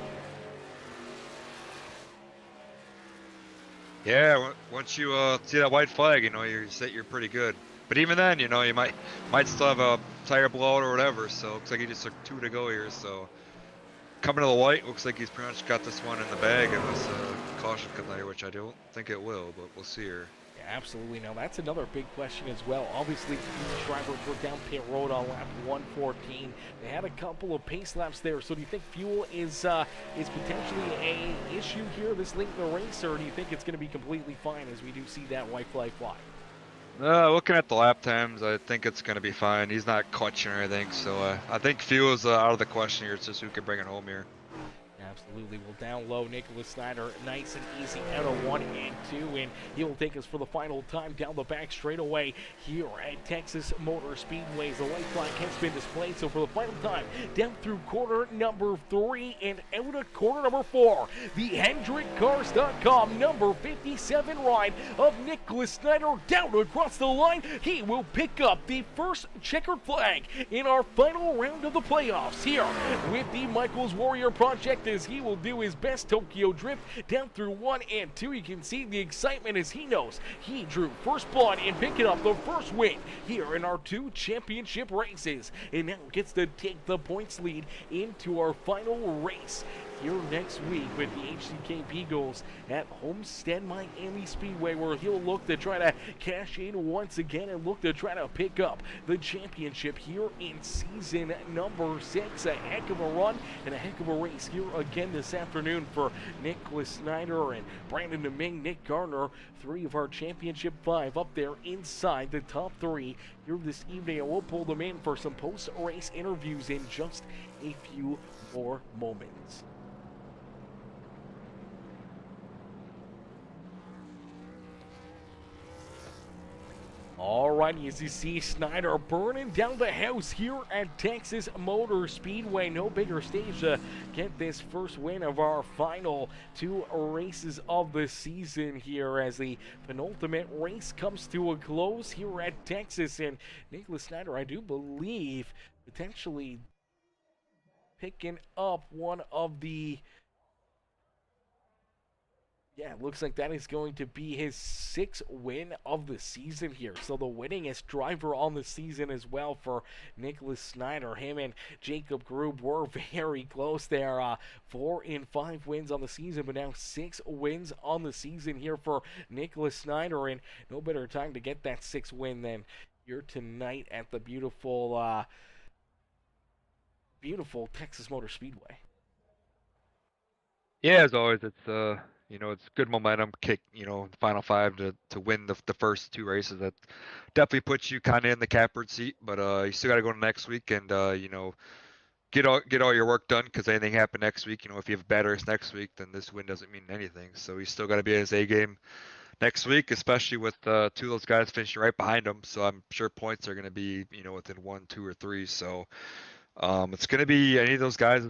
Yeah, once you see that white flag, you know, you're pretty good. But even then, you know, you might still have a tire blowout or whatever. So looks like he just took 2 to go here. So coming to the white, looks like he's pretty much got this one in the bag unless caution comes out here, which I don't think it will, but we'll see here. Absolutely. Now that's another big question as well. Obviously, these drivers were down pit road on lap 114. They had a couple of pace laps there. So do you think fuel is potentially a issue here this late in the race, or do you think it's going to be completely fine as we do see that white flag fly? Looking at the lap times, I think it's going to be fine. He's not clutching or anything, so I think fuel is out of the question here. It's just who can bring it home here. Absolutely. Well, down low, Nicholas Snyder, nice and easy out of 1 and 2, and he will take us for the final time down the back straightaway here at Texas Motor Speedway. The white flag has been displayed, so for the final time, down through corner number 3 and out of corner number 4, the HendrickCars.com number 57 ride of Nicholas Snyder down across the line. He will pick up the first checkered flag in our final round of the playoffs here with the Michaels Warrior Project, as he will do his best Tokyo drift down through 1 and 2. You can see the excitement as he knows he drew first blood and picking up the first win here in our 2 championship races, and now gets to take the points lead into our final race here next week with the HCK Beagles at Homestead Miami Speedway, where he'll look to try to cash in once again and look to try to pick up the championship here in season number 6. A heck of a run and a heck of a race here again this afternoon for Nicholas Snyder and Brandon Deming, Nick Garner, 3 of our championship 5 up there inside the top 3 here this evening. And we'll pull them in for some post-race interviews in just a few more moments. Alrighty, as you see, Snyder burning down the house here at Texas Motor Speedway. No bigger stage to get this first win of our final 2 races of the season here as the penultimate race comes to a close here at Texas. And Nicholas Snyder, I do believe, potentially picking up one of the... Yeah, it looks like that is going to be his 6th win of the season here. So the winningest driver on the season as well for Nicholas Snyder. Him and Jacob Grube were very close there. 4 and 5 wins on the season, but now 6 wins on the season here for Nicholas Snyder. And no better time to get that 6th win than here tonight at the beautiful, beautiful Texas Motor Speedway. Yeah, as always, it's you know, it's good momentum kick, you know, the final 5 to win the first 2 races. That definitely puts you kind of in the catbird seat, but you still got to go to next week and you know, get all your work done, because anything happen next week, you know, if you have a bad race next week, then this win doesn't mean anything. So he's still got to be at his A game next week, especially with 2 of those guys finishing right behind him. So I'm sure points are going to be, you know, within 1, 2, or 3. So it's going to be any of those guys.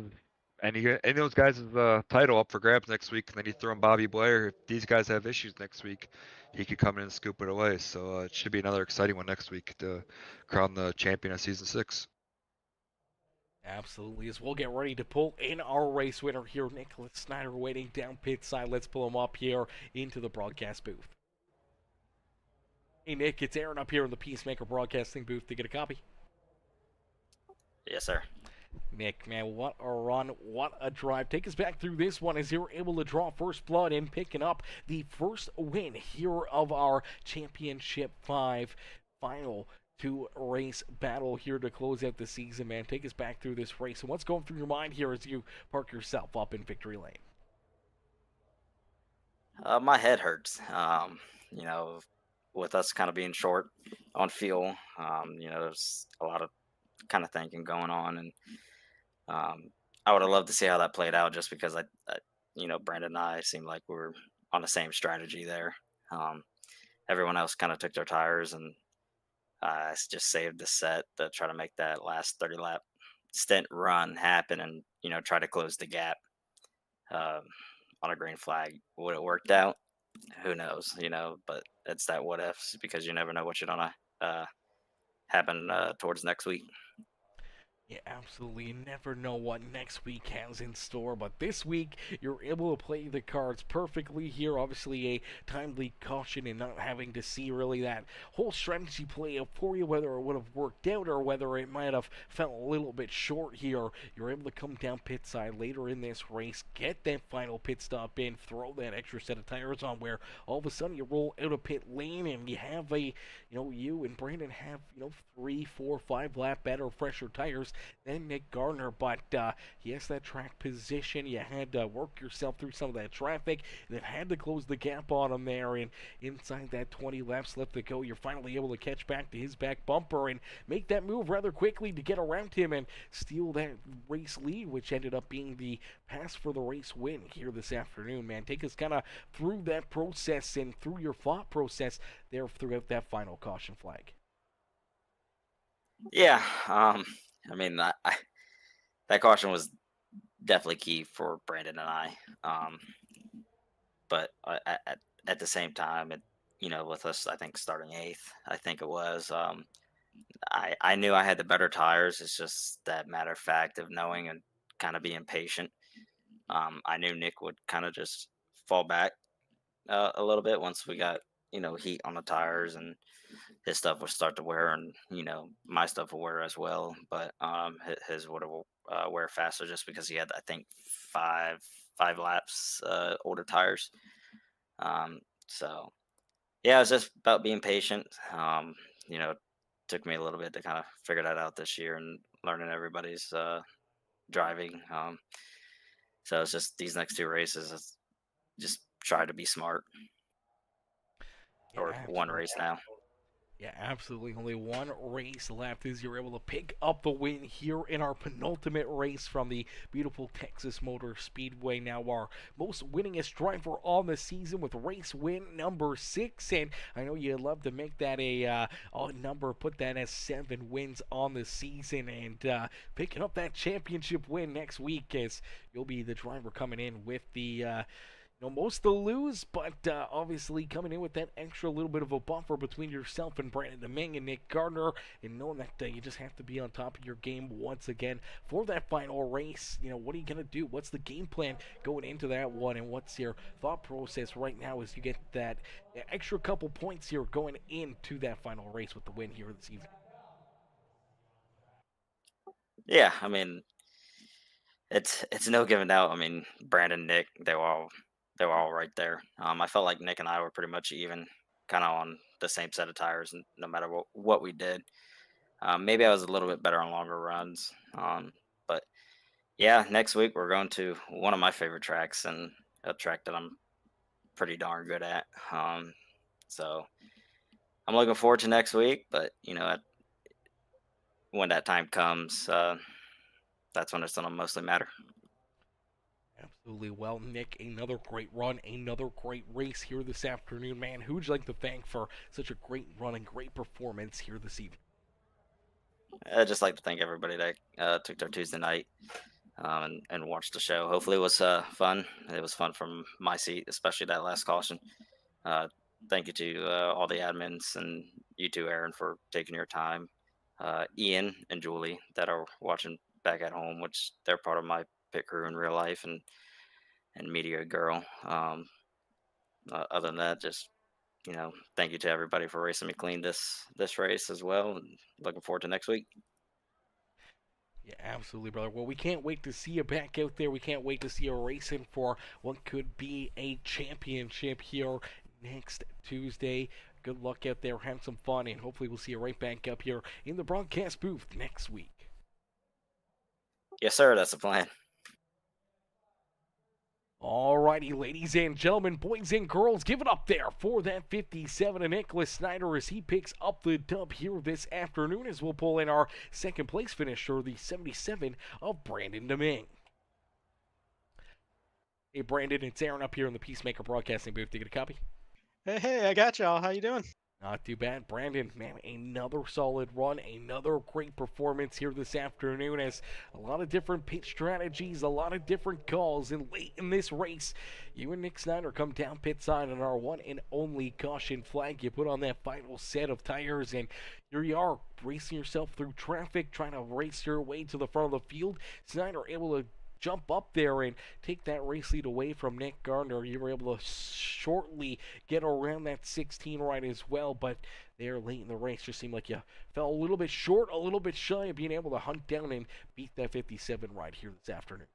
Any of those guys' title up for grabs next week, and then you throw in Bobby Blair. If these guys have issues next week, he could come in and scoop it away. So it should be another exciting one next week to crown the champion of season 6. Absolutely, as we'll get ready to pull in our race winner here, Nicholas Snyder waiting down pit side. Let's pull him up here into the broadcast booth. Hey Nick, it's Aaron up here in the Peacemaker broadcasting booth to get a copy. Yes, sir. Nick, man, what a run, what a drive. Take us back through this one as they were able to draw first blood and picking up the first win here of our Championship 5 final two race battle here to close out the season, man. Take us back through this race and what's going through your mind here as you park yourself up in victory lane. My head hurts. You know, with us kind of being short on fuel, there's a lot of kind of thinking going on, and I would have loved to see how that played out, just because Brandon and I seemed like we were on the same strategy there. Um, Everyone else kind of took their tires, and just saved the set to try to make that last 30 lap stint run happen, and try to close the gap um, on a green flag. Would it worked out? Who knows? But it's that what ifs, because you never know what you're gonna happen towards next week. Yeah, absolutely. You never know what next week has in store, but this week you're able to play the cards perfectly here. Obviously, a timely caution and not having to see really that whole strategy play out for you, whether it would have worked out or whether it might have felt a little bit short here. You're able to come down pit side later in this race, get that final pit stop in, throw that extra set of tires on, where all of a sudden you roll out of pit lane and you have you and Brandon have, 3, 4, 5 lap better, fresher tires than Nick Gardner, but he has that track position. You had to work yourself through some of that traffic, and then had to close the gap on him there. And inside that 20 laps left to go, you're finally able to catch back to his back bumper and make that move rather quickly to get around him and steal that race lead, which ended up being the pass for the race win here this afternoon, man. Take us kind of through that process and through your thought process there throughout that final caution flag. Yeah, I mean, that caution was definitely key for Brandon and I. But at the same time, with us, I think starting eighth, I think it was. I knew I had the better tires. It's just that matter of fact of knowing and kind of being patient. I knew Nick would kind of just fall back a little bit once we got heat on the tires, and his stuff would start to wear, and my stuff will wear as well. But his would wear faster, just because he had, I think, five laps older tires. So yeah, it's just about being patient. You know, took me a little bit to kind of figure that out this year, and learning everybody's driving. So it's just these next two races, just try to be smart, Yeah, or one absolutely. race now. Yeah, absolutely. Only one race left as you're able to pick up the win here in our penultimate race from the beautiful Texas Motor Speedway. Now our most winningest driver on the season with race win number 6. And I know you'd love to make that a odd number, put that as 7 wins on the season, and picking up that championship win next week, as you'll be the driver coming in with the most to lose, but obviously coming in with that extra little bit of a buffer between yourself and Brandon Deming and Nick Gardner, and knowing that you just have to be on top of your game once again for that final race. What are you going to do? What's the game plan going into that one, and what's your thought process right now as you get that extra couple points here going into that final race with the win here this evening? Yeah, I mean, it's no giving out. I mean, Brandon, Nick, they were all right there. I felt like Nick and I were pretty much even, kind of on the same set of tires, and no matter what we did. Maybe I was a little bit better on longer runs. But yeah, next week we're going to one of my favorite tracks, and a track that I'm pretty darn good at. So I'm looking forward to next week. But when that time comes, that's when it's gonna mostly matter. Absolutely. Well, Nick, another great run, another great race here this afternoon, man. Who'd you like to thank for such a great run and great performance here this evening? I'd just like to thank everybody that took their Tuesday night, and watched the show. Hopefully, it was fun. It was fun from my seat, especially that last caution. Uh, Thank you to all the admins, and you too, Aaron, for taking your time. Ian and Julie that are watching back at home, which they're part of my pit crew in real life, and Media Girl. Other than that, just thank you to everybody for racing me clean this race as well, and looking forward to next week. Yeah, absolutely, brother. Well, we can't wait to see you back out there. We can't wait to see you racing for what could be a championship here next Tuesday. Good luck out there. Have some fun, and hopefully we'll see you right back up here in the broadcast booth next week. Yes, sir. That's the plan. Alrighty, ladies and gentlemen, boys and girls, give it up there for that 57 of Nicholas Snyder as he picks up the dub here this afternoon as we'll pull in our second place finisher, the 77 of Brandon Deming. Hey, Brandon, it's Aaron up here in the Peacemaker broadcasting booth. Do you get a copy? Hey, I got y'all. How you doing? Not too bad. Brandon, man, another solid run, another great performance here this afternoon as a lot of different pitch strategies, a lot of different calls, and late in this race, you and Nick Snyder come down pit side on our one and only caution flag. You put on that final set of tires, and here you are, racing yourself through traffic, trying to race your way to the front of the field. Snyder able to jump up there and take that race lead away from Nick Gardner. You were able to shortly get around that 16 right as well, but there late in the race just seemed like you fell a little bit short, a little bit shy of being able to hunt down and beat that 57 right here this afternoon.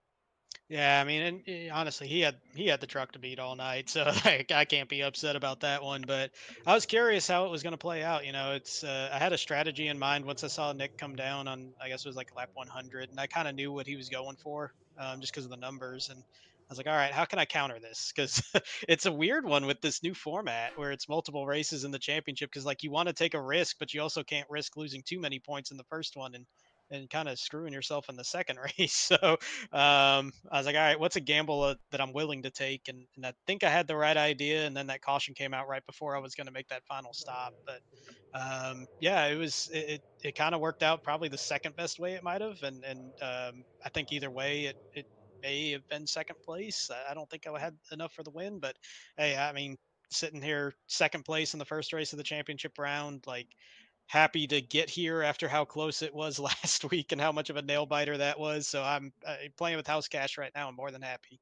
Yeah, I mean, and honestly, he had the truck to beat all night, so like I can't be upset about that one. But I was curious how it was going to play out. It's I had a strategy in mind once I saw Nick come down on, I guess it was like lap 100, and I kind of knew what he was going for, just because of the numbers. And I was like, all right, how can I counter this? Because it's a weird one with this new format where it's multiple races in the championship. Because like you want to take a risk, but you also can't risk losing too many points in the first one and kind of screwing yourself in the second race. So I was like, all right, what's a gamble that I'm willing to take? And I think I had the right idea. And then that caution came out right before I was going to make that final stop. But yeah, it kind of worked out probably the second best way it might have. And I think either way, it may have been second place. I don't think I had enough for the win, but hey, I mean, sitting here second place in the first race of the championship round, like happy to get here after how close it was last week and how much of a nail biter that was. So I'm playing with house cash right now. I'm more than happy.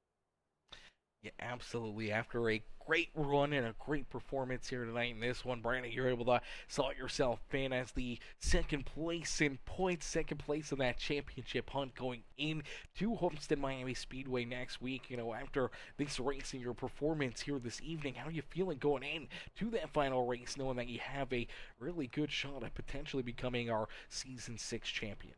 Yeah, absolutely. After a great run and a great performance here tonight in this one, Brandon, you're able to slot yourself in as the second place in points, second place in that championship hunt going in to Homestead Miami Speedway next week. After this race and your performance here this evening, how are you feeling going in to that final race, knowing that you have a really good shot at potentially becoming our Season 6 champion?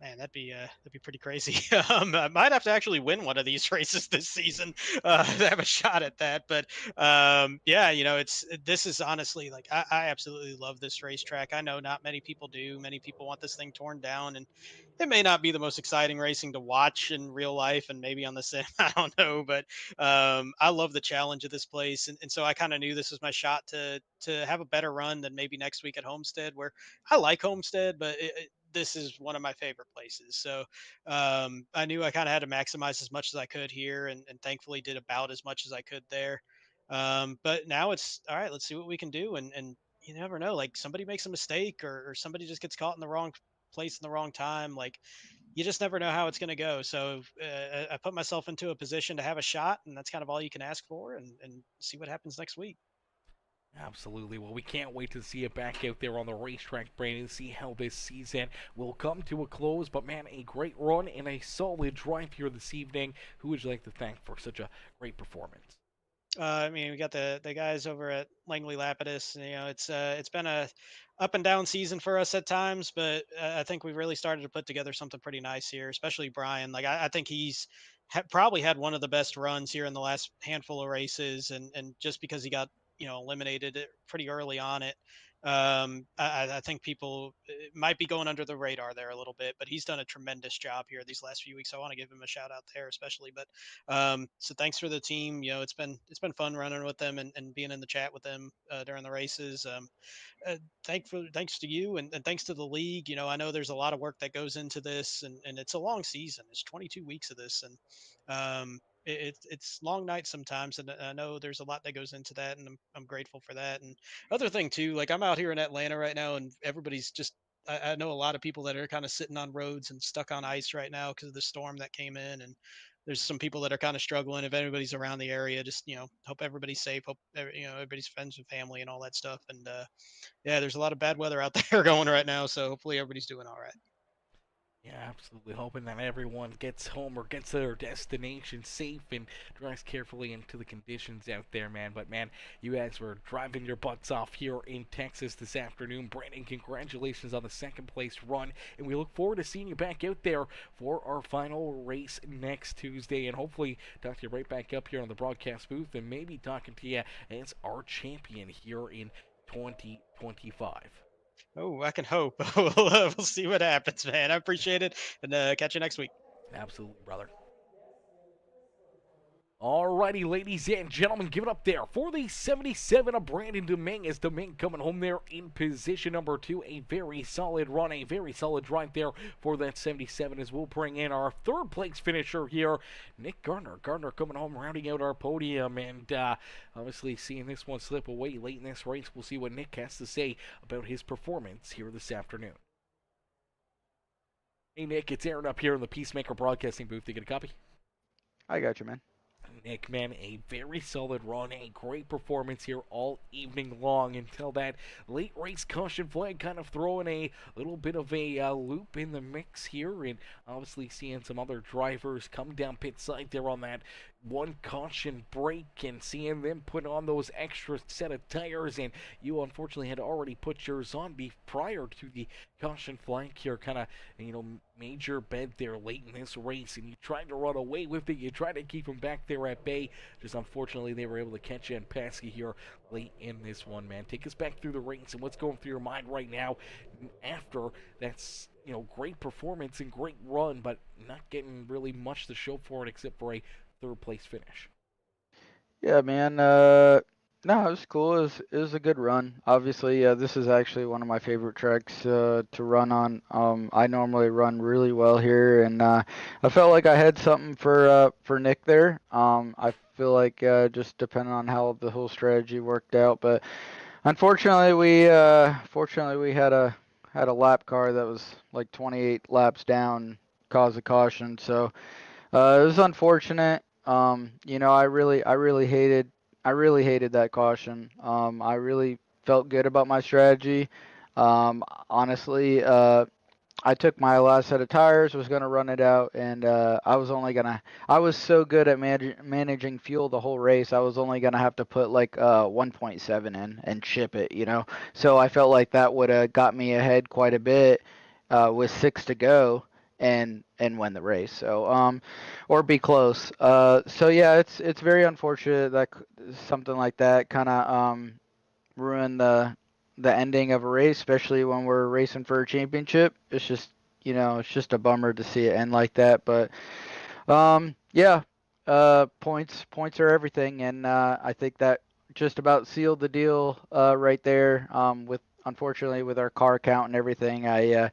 Man, that'd be pretty crazy. I might have to actually win one of these races this season to have a shot at that. But yeah, this is honestly like I absolutely love this racetrack. I know not many people do. Many people want this thing torn down, and it may not be the most exciting racing to watch in real life, and maybe on the sim. I don't know, but I love the challenge of this place, and so I kind of knew this was my shot to have a better run than maybe next week at Homestead, where I like Homestead, but this is one of my favorite places. So I knew I kind of had to maximize as much as I could here, and thankfully did about as much as I could there. But now it's all right. Let's see what we can do, and you never know. Like somebody makes a mistake, or somebody just gets caught in the wrong place in the wrong time. Like you just never know how it's going to go. So I put myself into a position to have a shot, and that's kind of all you can ask for, and see what happens next week. Absolutely. Well, we can't wait to see it back out there on the racetrack, Brandon, see how this season will come to a close. But, man, a great run and a solid drive here this evening. Who would you like to thank for such a great performance? I mean, we got the guys over at Langley Lapidus. It's been a up and down season for us at times, but I think we really started to put together something pretty nice here. Especially Brian. Like I think he's probably had one of the best runs here in the last handful of races, and just because he got eliminated pretty early on it. I think people might be going under the radar there a little bit, but he's done a tremendous job here these last few weeks. So I want to give him a shout out there, especially. But so thanks for the team. It's been fun running with them and being in the chat with them during the races. Thanks to you and thanks to the league. I know there's a lot of work that goes into this, and it's a long season. It's 22 weeks of this, and it's long nights sometimes, and I know there's a lot that goes into that, and I'm grateful for that. And other thing too, like I'm out here in Atlanta right now, and everybody's just. I know a lot of people that are kind of sitting on roads and stuck on ice right now because of the storm that came in, and there's some people that are kind of struggling. If anybody's around the area, just hope everybody's safe. Hope everybody's friends and family and all that stuff. And yeah, there's a lot of bad weather out there going right now, so hopefully everybody's doing all right. Yeah, absolutely. Hoping that everyone gets home or gets to their destination safe and drives carefully into the conditions out there, man. But, man, you guys were driving your butts off here in Texas this afternoon. Brandon, congratulations on the second place run. And we look forward to seeing you back out there for our final race next Tuesday. And hopefully, talk to you right back up here on the broadcast booth and maybe talking to you as our champion here in 2025. Oh, I can hope. We'll see what happens, man. I appreciate it, and catch you next week. Absolutely, brother. Alrighty, ladies and gentlemen, give it up there for the 77 of Brandon Dominguez. Dominguez coming home there in position number 2. A very solid run, a very solid drive there for that 77 as we'll bring in our third place finisher here, Nick Gardner. Gardner coming home, rounding out our podium, and obviously seeing this one slip away late in this race. We'll see what Nick has to say about his performance here this afternoon. Hey, Nick, it's Aaron up here in the Peacemaker Broadcasting booth. You get a copy? I got you, man. Nick, man, a very solid run, a great performance here all evening long until that late race caution flag kind of throwing a little bit of a loop in the mix here, and obviously seeing some other drivers come down pit side there on that one caution break and seeing them put on those extra set of tires, and you unfortunately had already put yours on prior to the caution flag here, kind of, major bed there late in this race, and you tried to run away with it. You tried to keep them back there at bay. Just unfortunately, they were able to catch you and pass you here late in this one, man. Take us back through the race and what's going through your mind right now after that's great performance and great run, but not getting really much to show for it except for a third place finish. Yeah, man. No, it was cool. It was a good run. Obviously, this is actually one of my favorite tracks to run on. I normally run really well here, and I felt like I had something for Nick there. I feel like just depending on how the whole strategy worked out, but unfortunately, we had a lap car that was like 28 laps down, caused a caution. So it was unfortunate. I really hated that caution. I really felt good about my strategy. Honestly, I took my last set of tires, was gonna run it out, and I was so good at managing fuel the whole race. I was only gonna have to put like 1.7 in and ship it, So I felt like that would have got me ahead quite a bit with 6 to go and win the race. So or be close. So yeah, it's very unfortunate that something like that kind of ruin the ending of a race, especially when we're racing for a championship. It's just it's just a bummer to see it end like that. But yeah, points are everything, and I think that just about sealed the deal right there. With unfortunately with our car count and everything, I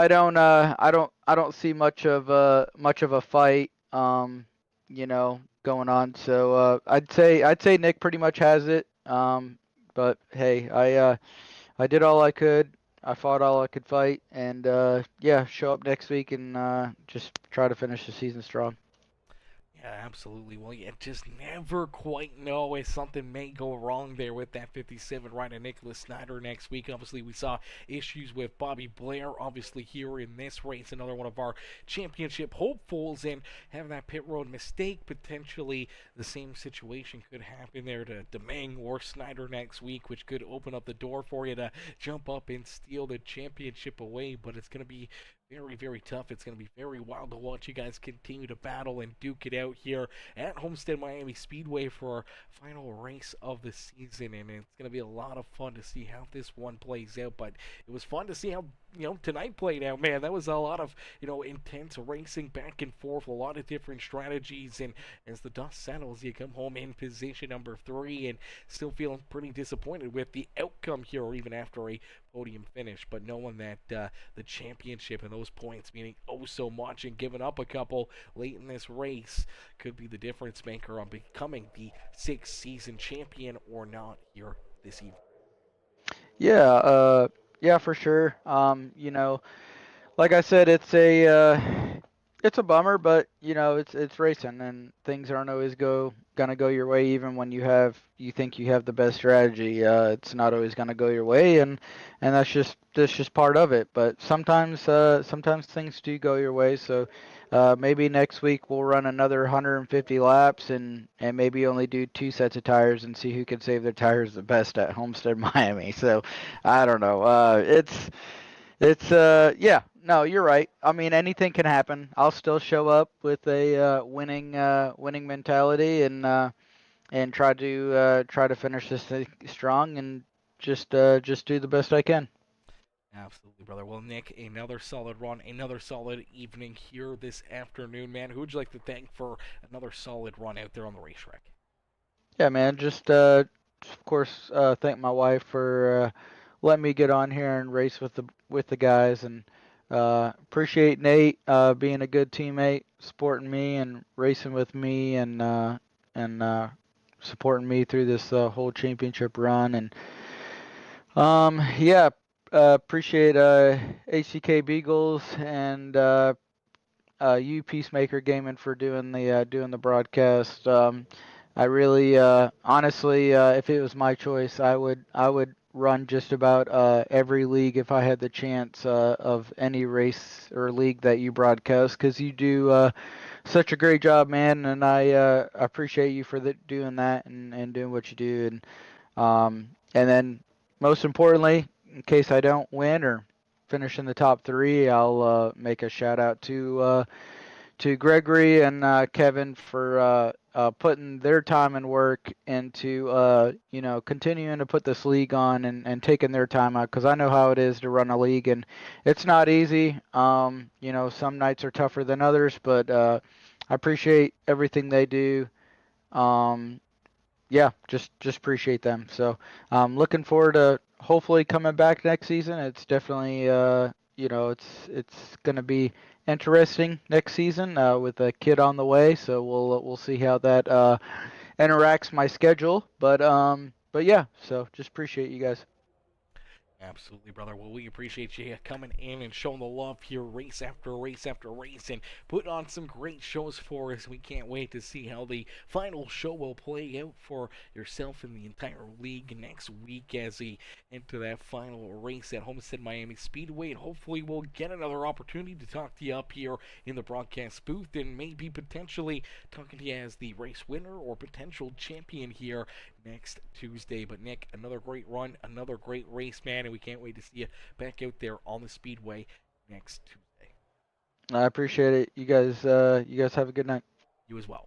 don't see much of a fight going on. So I'd say Nick pretty much has it. But hey, I did all I could. I fought all I could fight, and yeah, show up next week and just try to finish the season strong. Yeah, absolutely. Well, you just never quite know if something may go wrong there with that 57 rider Nicholas Snyder next week. Obviously, we saw issues with Bobby Blair, obviously, here in this race. Another one of our championship hopefuls, and having that pit road mistake, potentially the same situation could happen there to Demang or Snyder next week, which could open up the door for you to jump up and steal the championship away. But it's going to be very, very tough. It's going to be very wild to watch you guys continue to battle and duke it out here at Homestead Miami Speedway for our final race of the season. And it's going to be a lot of fun to see how this one plays out. But it was fun to see how, tonight played out, man. That was a lot of, intense racing back and forth, a lot of different strategies. And as the dust settles, you come home in position number 3 and still feeling pretty disappointed with the outcome here, even after a podium finish. But knowing that the championship and those points meaning oh so much, and giving up a couple late in this race could be the difference maker on becoming the 6th season champion or not here this evening. Yeah, yeah, for sure. Like I said, it's a bummer, but it's racing, and things aren't always gonna go your way, even when you think you have the best strategy. It's not always gonna go your way, and that's just part of it. But sometimes things do go your way. So maybe next week we'll run another 150 laps and maybe only do 2 sets of tires and see who can save their tires the best at Homestead, Miami. So I don't know. It's yeah, no, you're right. I mean, anything can happen. I'll still show up with a winning mentality and try to finish this thing strong and just do the best I can. Absolutely, brother. Well, Nick, another solid run, another solid evening here this afternoon, man. Who would you like to thank for another solid run out there on the racetrack? Yeah, man. Of course, thank my wife for letting me get on here and race with the guys, and appreciate Nate being a good teammate, supporting me and racing with me, and supporting me through this whole championship run. And yeah, appreciate HCK Beagles and you Peacemaker Gaming for doing the broadcast. I really, honestly, if it was my choice, I would run just about every league if I had the chance of any race or league that you broadcast, because you do such a great job, man, and I appreciate you for doing that and doing what you do, and then most importantly, in case I don't win or finish in the top three, I'll make a shout out to Gregory and Kevin for putting their time and work into continuing to put this league on and taking their time out, because I know how it is to run a league, and it's not easy. Some nights are tougher than others, but I appreciate everything they do. Um, yeah, just appreciate them. So looking forward to hopefully coming back next season. It's definitely it's gonna be interesting next season with a kid on the way. So we'll see how that interacts my schedule. But yeah, so just appreciate you guys. Absolutely, brother. Well, we appreciate you coming in and showing the love here, race after race after race, and putting on some great shows for us. We can't wait to see how the final show will play out for yourself and the entire league next week as we enter that final race at Homestead Miami Speedway. And hopefully, we'll get another opportunity to talk to you up here in the broadcast booth and maybe potentially talking to you as the race winner or potential champion here next Tuesday. But Nick, another great run, another great race, man, and we can't wait to see you back out there on the speedway next Tuesday. I appreciate it. You guys have a good night. You as well.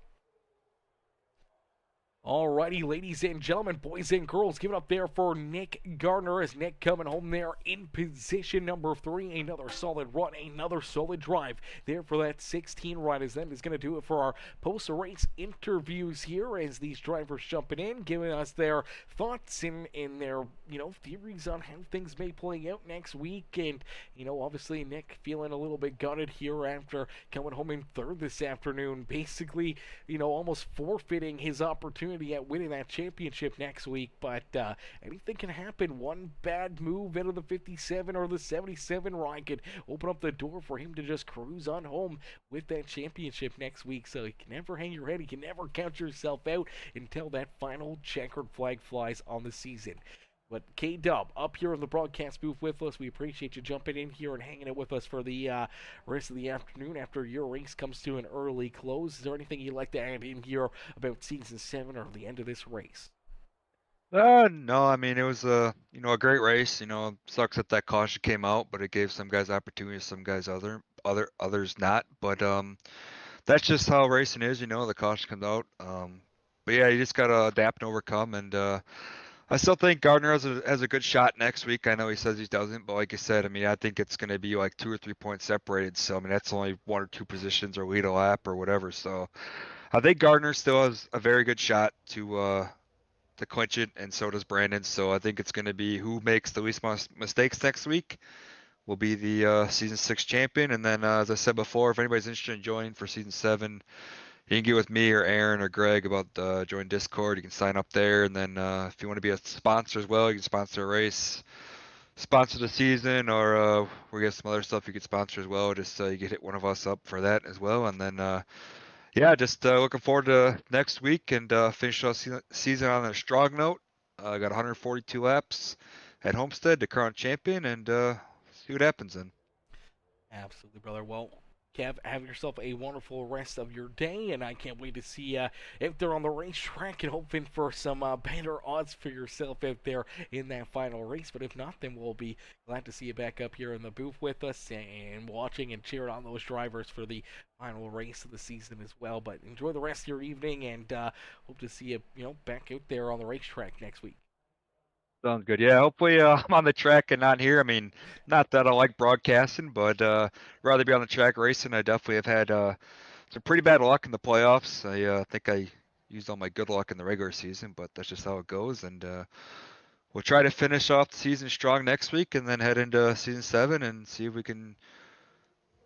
Alrighty, ladies and gentlemen, boys and girls, give it up there for Nick Gardner as Nick coming home there in position number 3. Another solid run, another solid drive there for that 16 riders. That is going to do it for our post-race interviews here as these drivers jumping in, giving us their thoughts and their, theories on how things may play out next week. And, obviously Nick feeling a little bit gutted here after coming home in third this afternoon, basically, almost forfeiting his opportunity at winning that championship next week. But anything can happen. One bad move into the 57 or the 77 ride could open up the door for him to just cruise on home with that championship next week. So you can never hang your head. You can never count yourself out until that final checkered flag flies on the season. But K-Dub, up here in the broadcast booth with us. We appreciate you jumping in here and hanging out with us for the rest of the afternoon after your race comes to an early close. Is there anything you'd like to add in here about Season 7 or the end of this race? No, I mean it was a great race. Sucks that caution came out, but it gave some guys opportunities, some guys others not. But that's just how racing is. The caution comes out. But yeah, you just gotta adapt and overcome. And I still think Gardner has a good shot next week. I know he says he doesn't, but like I said, I mean I think it's gonna be like 2 or 3 points separated. So I mean that's only 1 or 2 positions or lead a lap or whatever. So I think Gardner still has a very good shot to clinch it, and so does Brandon. So I think it's going to be who makes the least mistakes next week will be the Season 6 champion. And then, as I said before, if anybody's interested in joining for Season 7, you can get with me or Aaron or Greg about join Discord. You can sign up there. And then if you want to be a sponsor as well, you can sponsor a race. sponsor the season, or we got some other stuff you could sponsor as well. Just you could hit one of us up for that as well. And then yeah, just looking forward to next week and finish off season on a strong note. I got 142 laps at Homestead, the current champion, and see what happens then. Absolutely, brother. Well, Kev, have yourself a wonderful rest of your day, and I can't wait to see if they're on the racetrack and hoping for some better odds for yourself if they're in that final race. But if not, then we'll be glad to see you back up here in the booth with us and watching and cheering on those drivers for the final race of the season as well. But enjoy the rest of your evening, and hope to see you, back out there on the racetrack next week. Sounds good. Yeah, hopefully I'm on the track and not here. I mean, not that I like broadcasting, but rather be on the track racing. I definitely have had some pretty bad luck in the playoffs. I think I used all my good luck in the regular season, but that's just how it goes. And we'll try to finish off the season strong next week and then head into season 7 and see if we can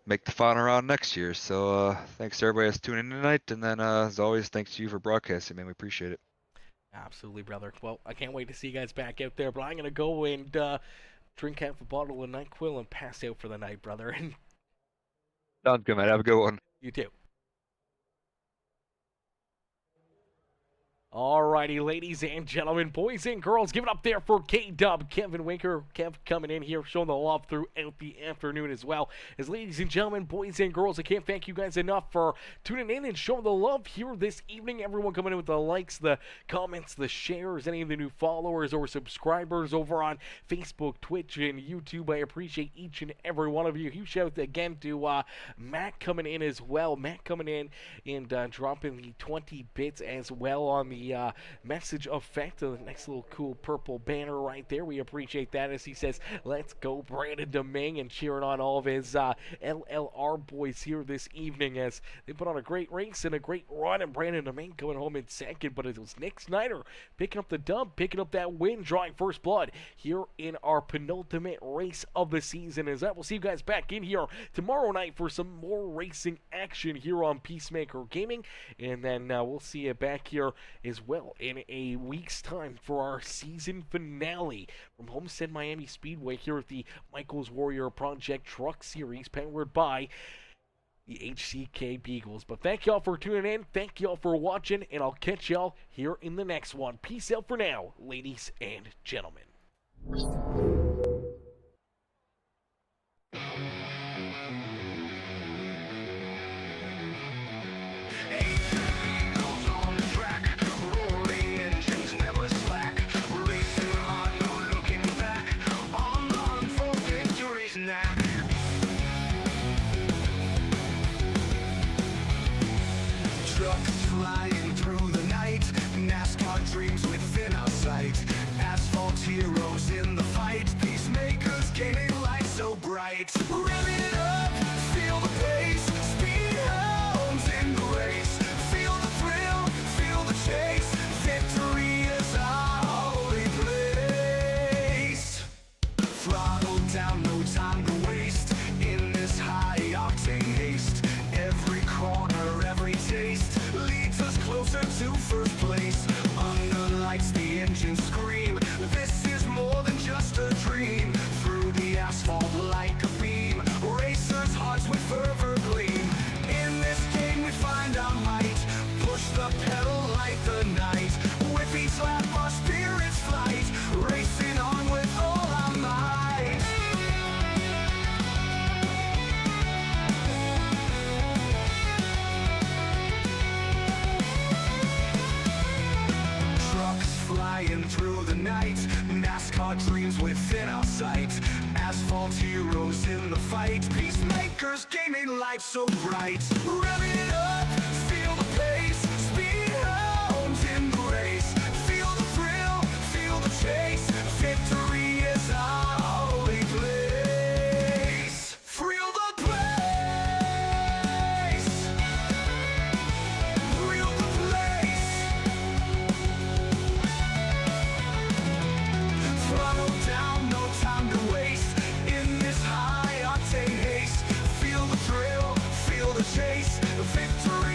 make the final round next year. So thanks to everybody that's tuning in tonight. And then as always, thanks to you for broadcasting, man. We appreciate it. Absolutely, brother. Well, I can't wait to see you guys back out there, but I'm going to go and drink half a bottle of NyQuil and pass out for the night, brother. And Sounds good, man. Have a good one. you too. Alrighty, ladies and gentlemen, boys and girls, give it up there for K-Dub, Kevin Winker. Kev coming in here, showing the love throughout the afternoon as well. As ladies and gentlemen, boys and girls, I can't thank you guys enough for tuning in and showing the love here this evening. Everyone coming in with the likes, the comments, the shares, any of the new followers or subscribers over on Facebook, Twitch, and YouTube. I appreciate each and every one of you. Huge shout out again to Matt coming in as well. Matt coming in and dropping the 20 bits as well on the message effect of the nice little cool purple banner right there. We appreciate that as he says, let's go Brandon Domingue, and cheering on all of his LLR boys here this evening as they put on a great race and a great run, and Brandon Domingue coming home in second, but it was Nick Snyder picking up the dub, picking up that win, drawing first blood here in our penultimate race of the season. As that, we'll see you guys back in here tomorrow night for some more racing action here on Peacemaker Gaming, and then we'll see you back here as well in a week's time for our season finale from Homestead Miami Speedway here at the Michaels Warrior Project Truck Series, powered by the HCK Beagles. But thank y'all for tuning in, thank y'all for watching, and I'll catch y'all here in the next one. Peace out for now, ladies and gentlemen. Trucks flying through the night, NASCAR dreams within our sight. Asphalt heroes in the fight, peacemakers gaining light so bright. Rev it up, feel the pace, speed hounds in the race. Feel the thrill, feel the chase, victory is our holy place. Throttle down, no time to waste, in this high-octane haste. Every corner, every taste leads us closer to first place. Under lights, the engines scream, this is more than just a dream. Through the asphalt like a beam, racers' hearts with fervor gleam. In this game we find our might, push the pedal like the night. With each lap our spirits flight, racing on with all our might. Trucks flying through the night, NASCAR dreams within our sight. Asphalt heroes in the fight, peacemakers gaining life so bright. Rev it up, feel the pace, speed hounds in the race. Feel the thrill, feel the chase, victory is our holy place. Thrill the place, thrill the place. Throttle down, no time to waste, in this high octane haste. Feel the thrill, feel the chase, victory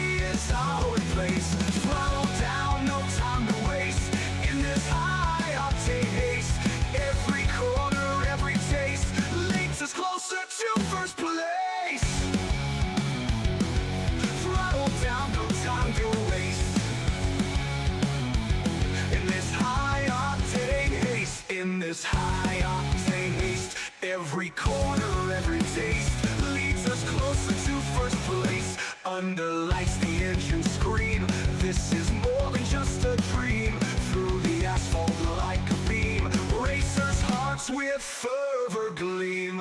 this high octane haste. Every corner, every taste leads us closer to first place. Under lights the engine scream, this is more than just a dream. Through the asphalt like a beam, racers' hearts with fervor gleam.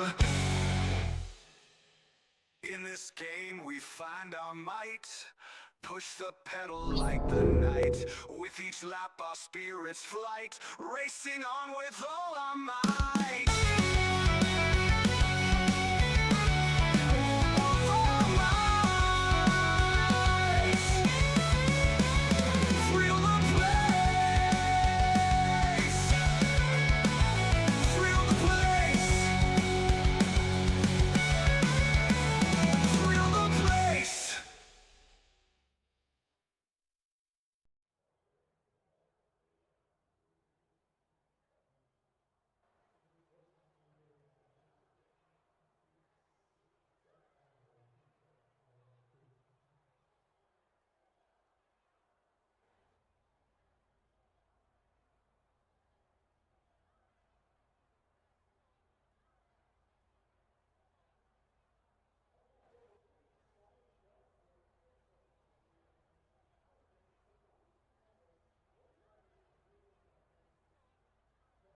In this game we find our might, push the pedal like the night. With each lap our spirits flight, racing on with all our might.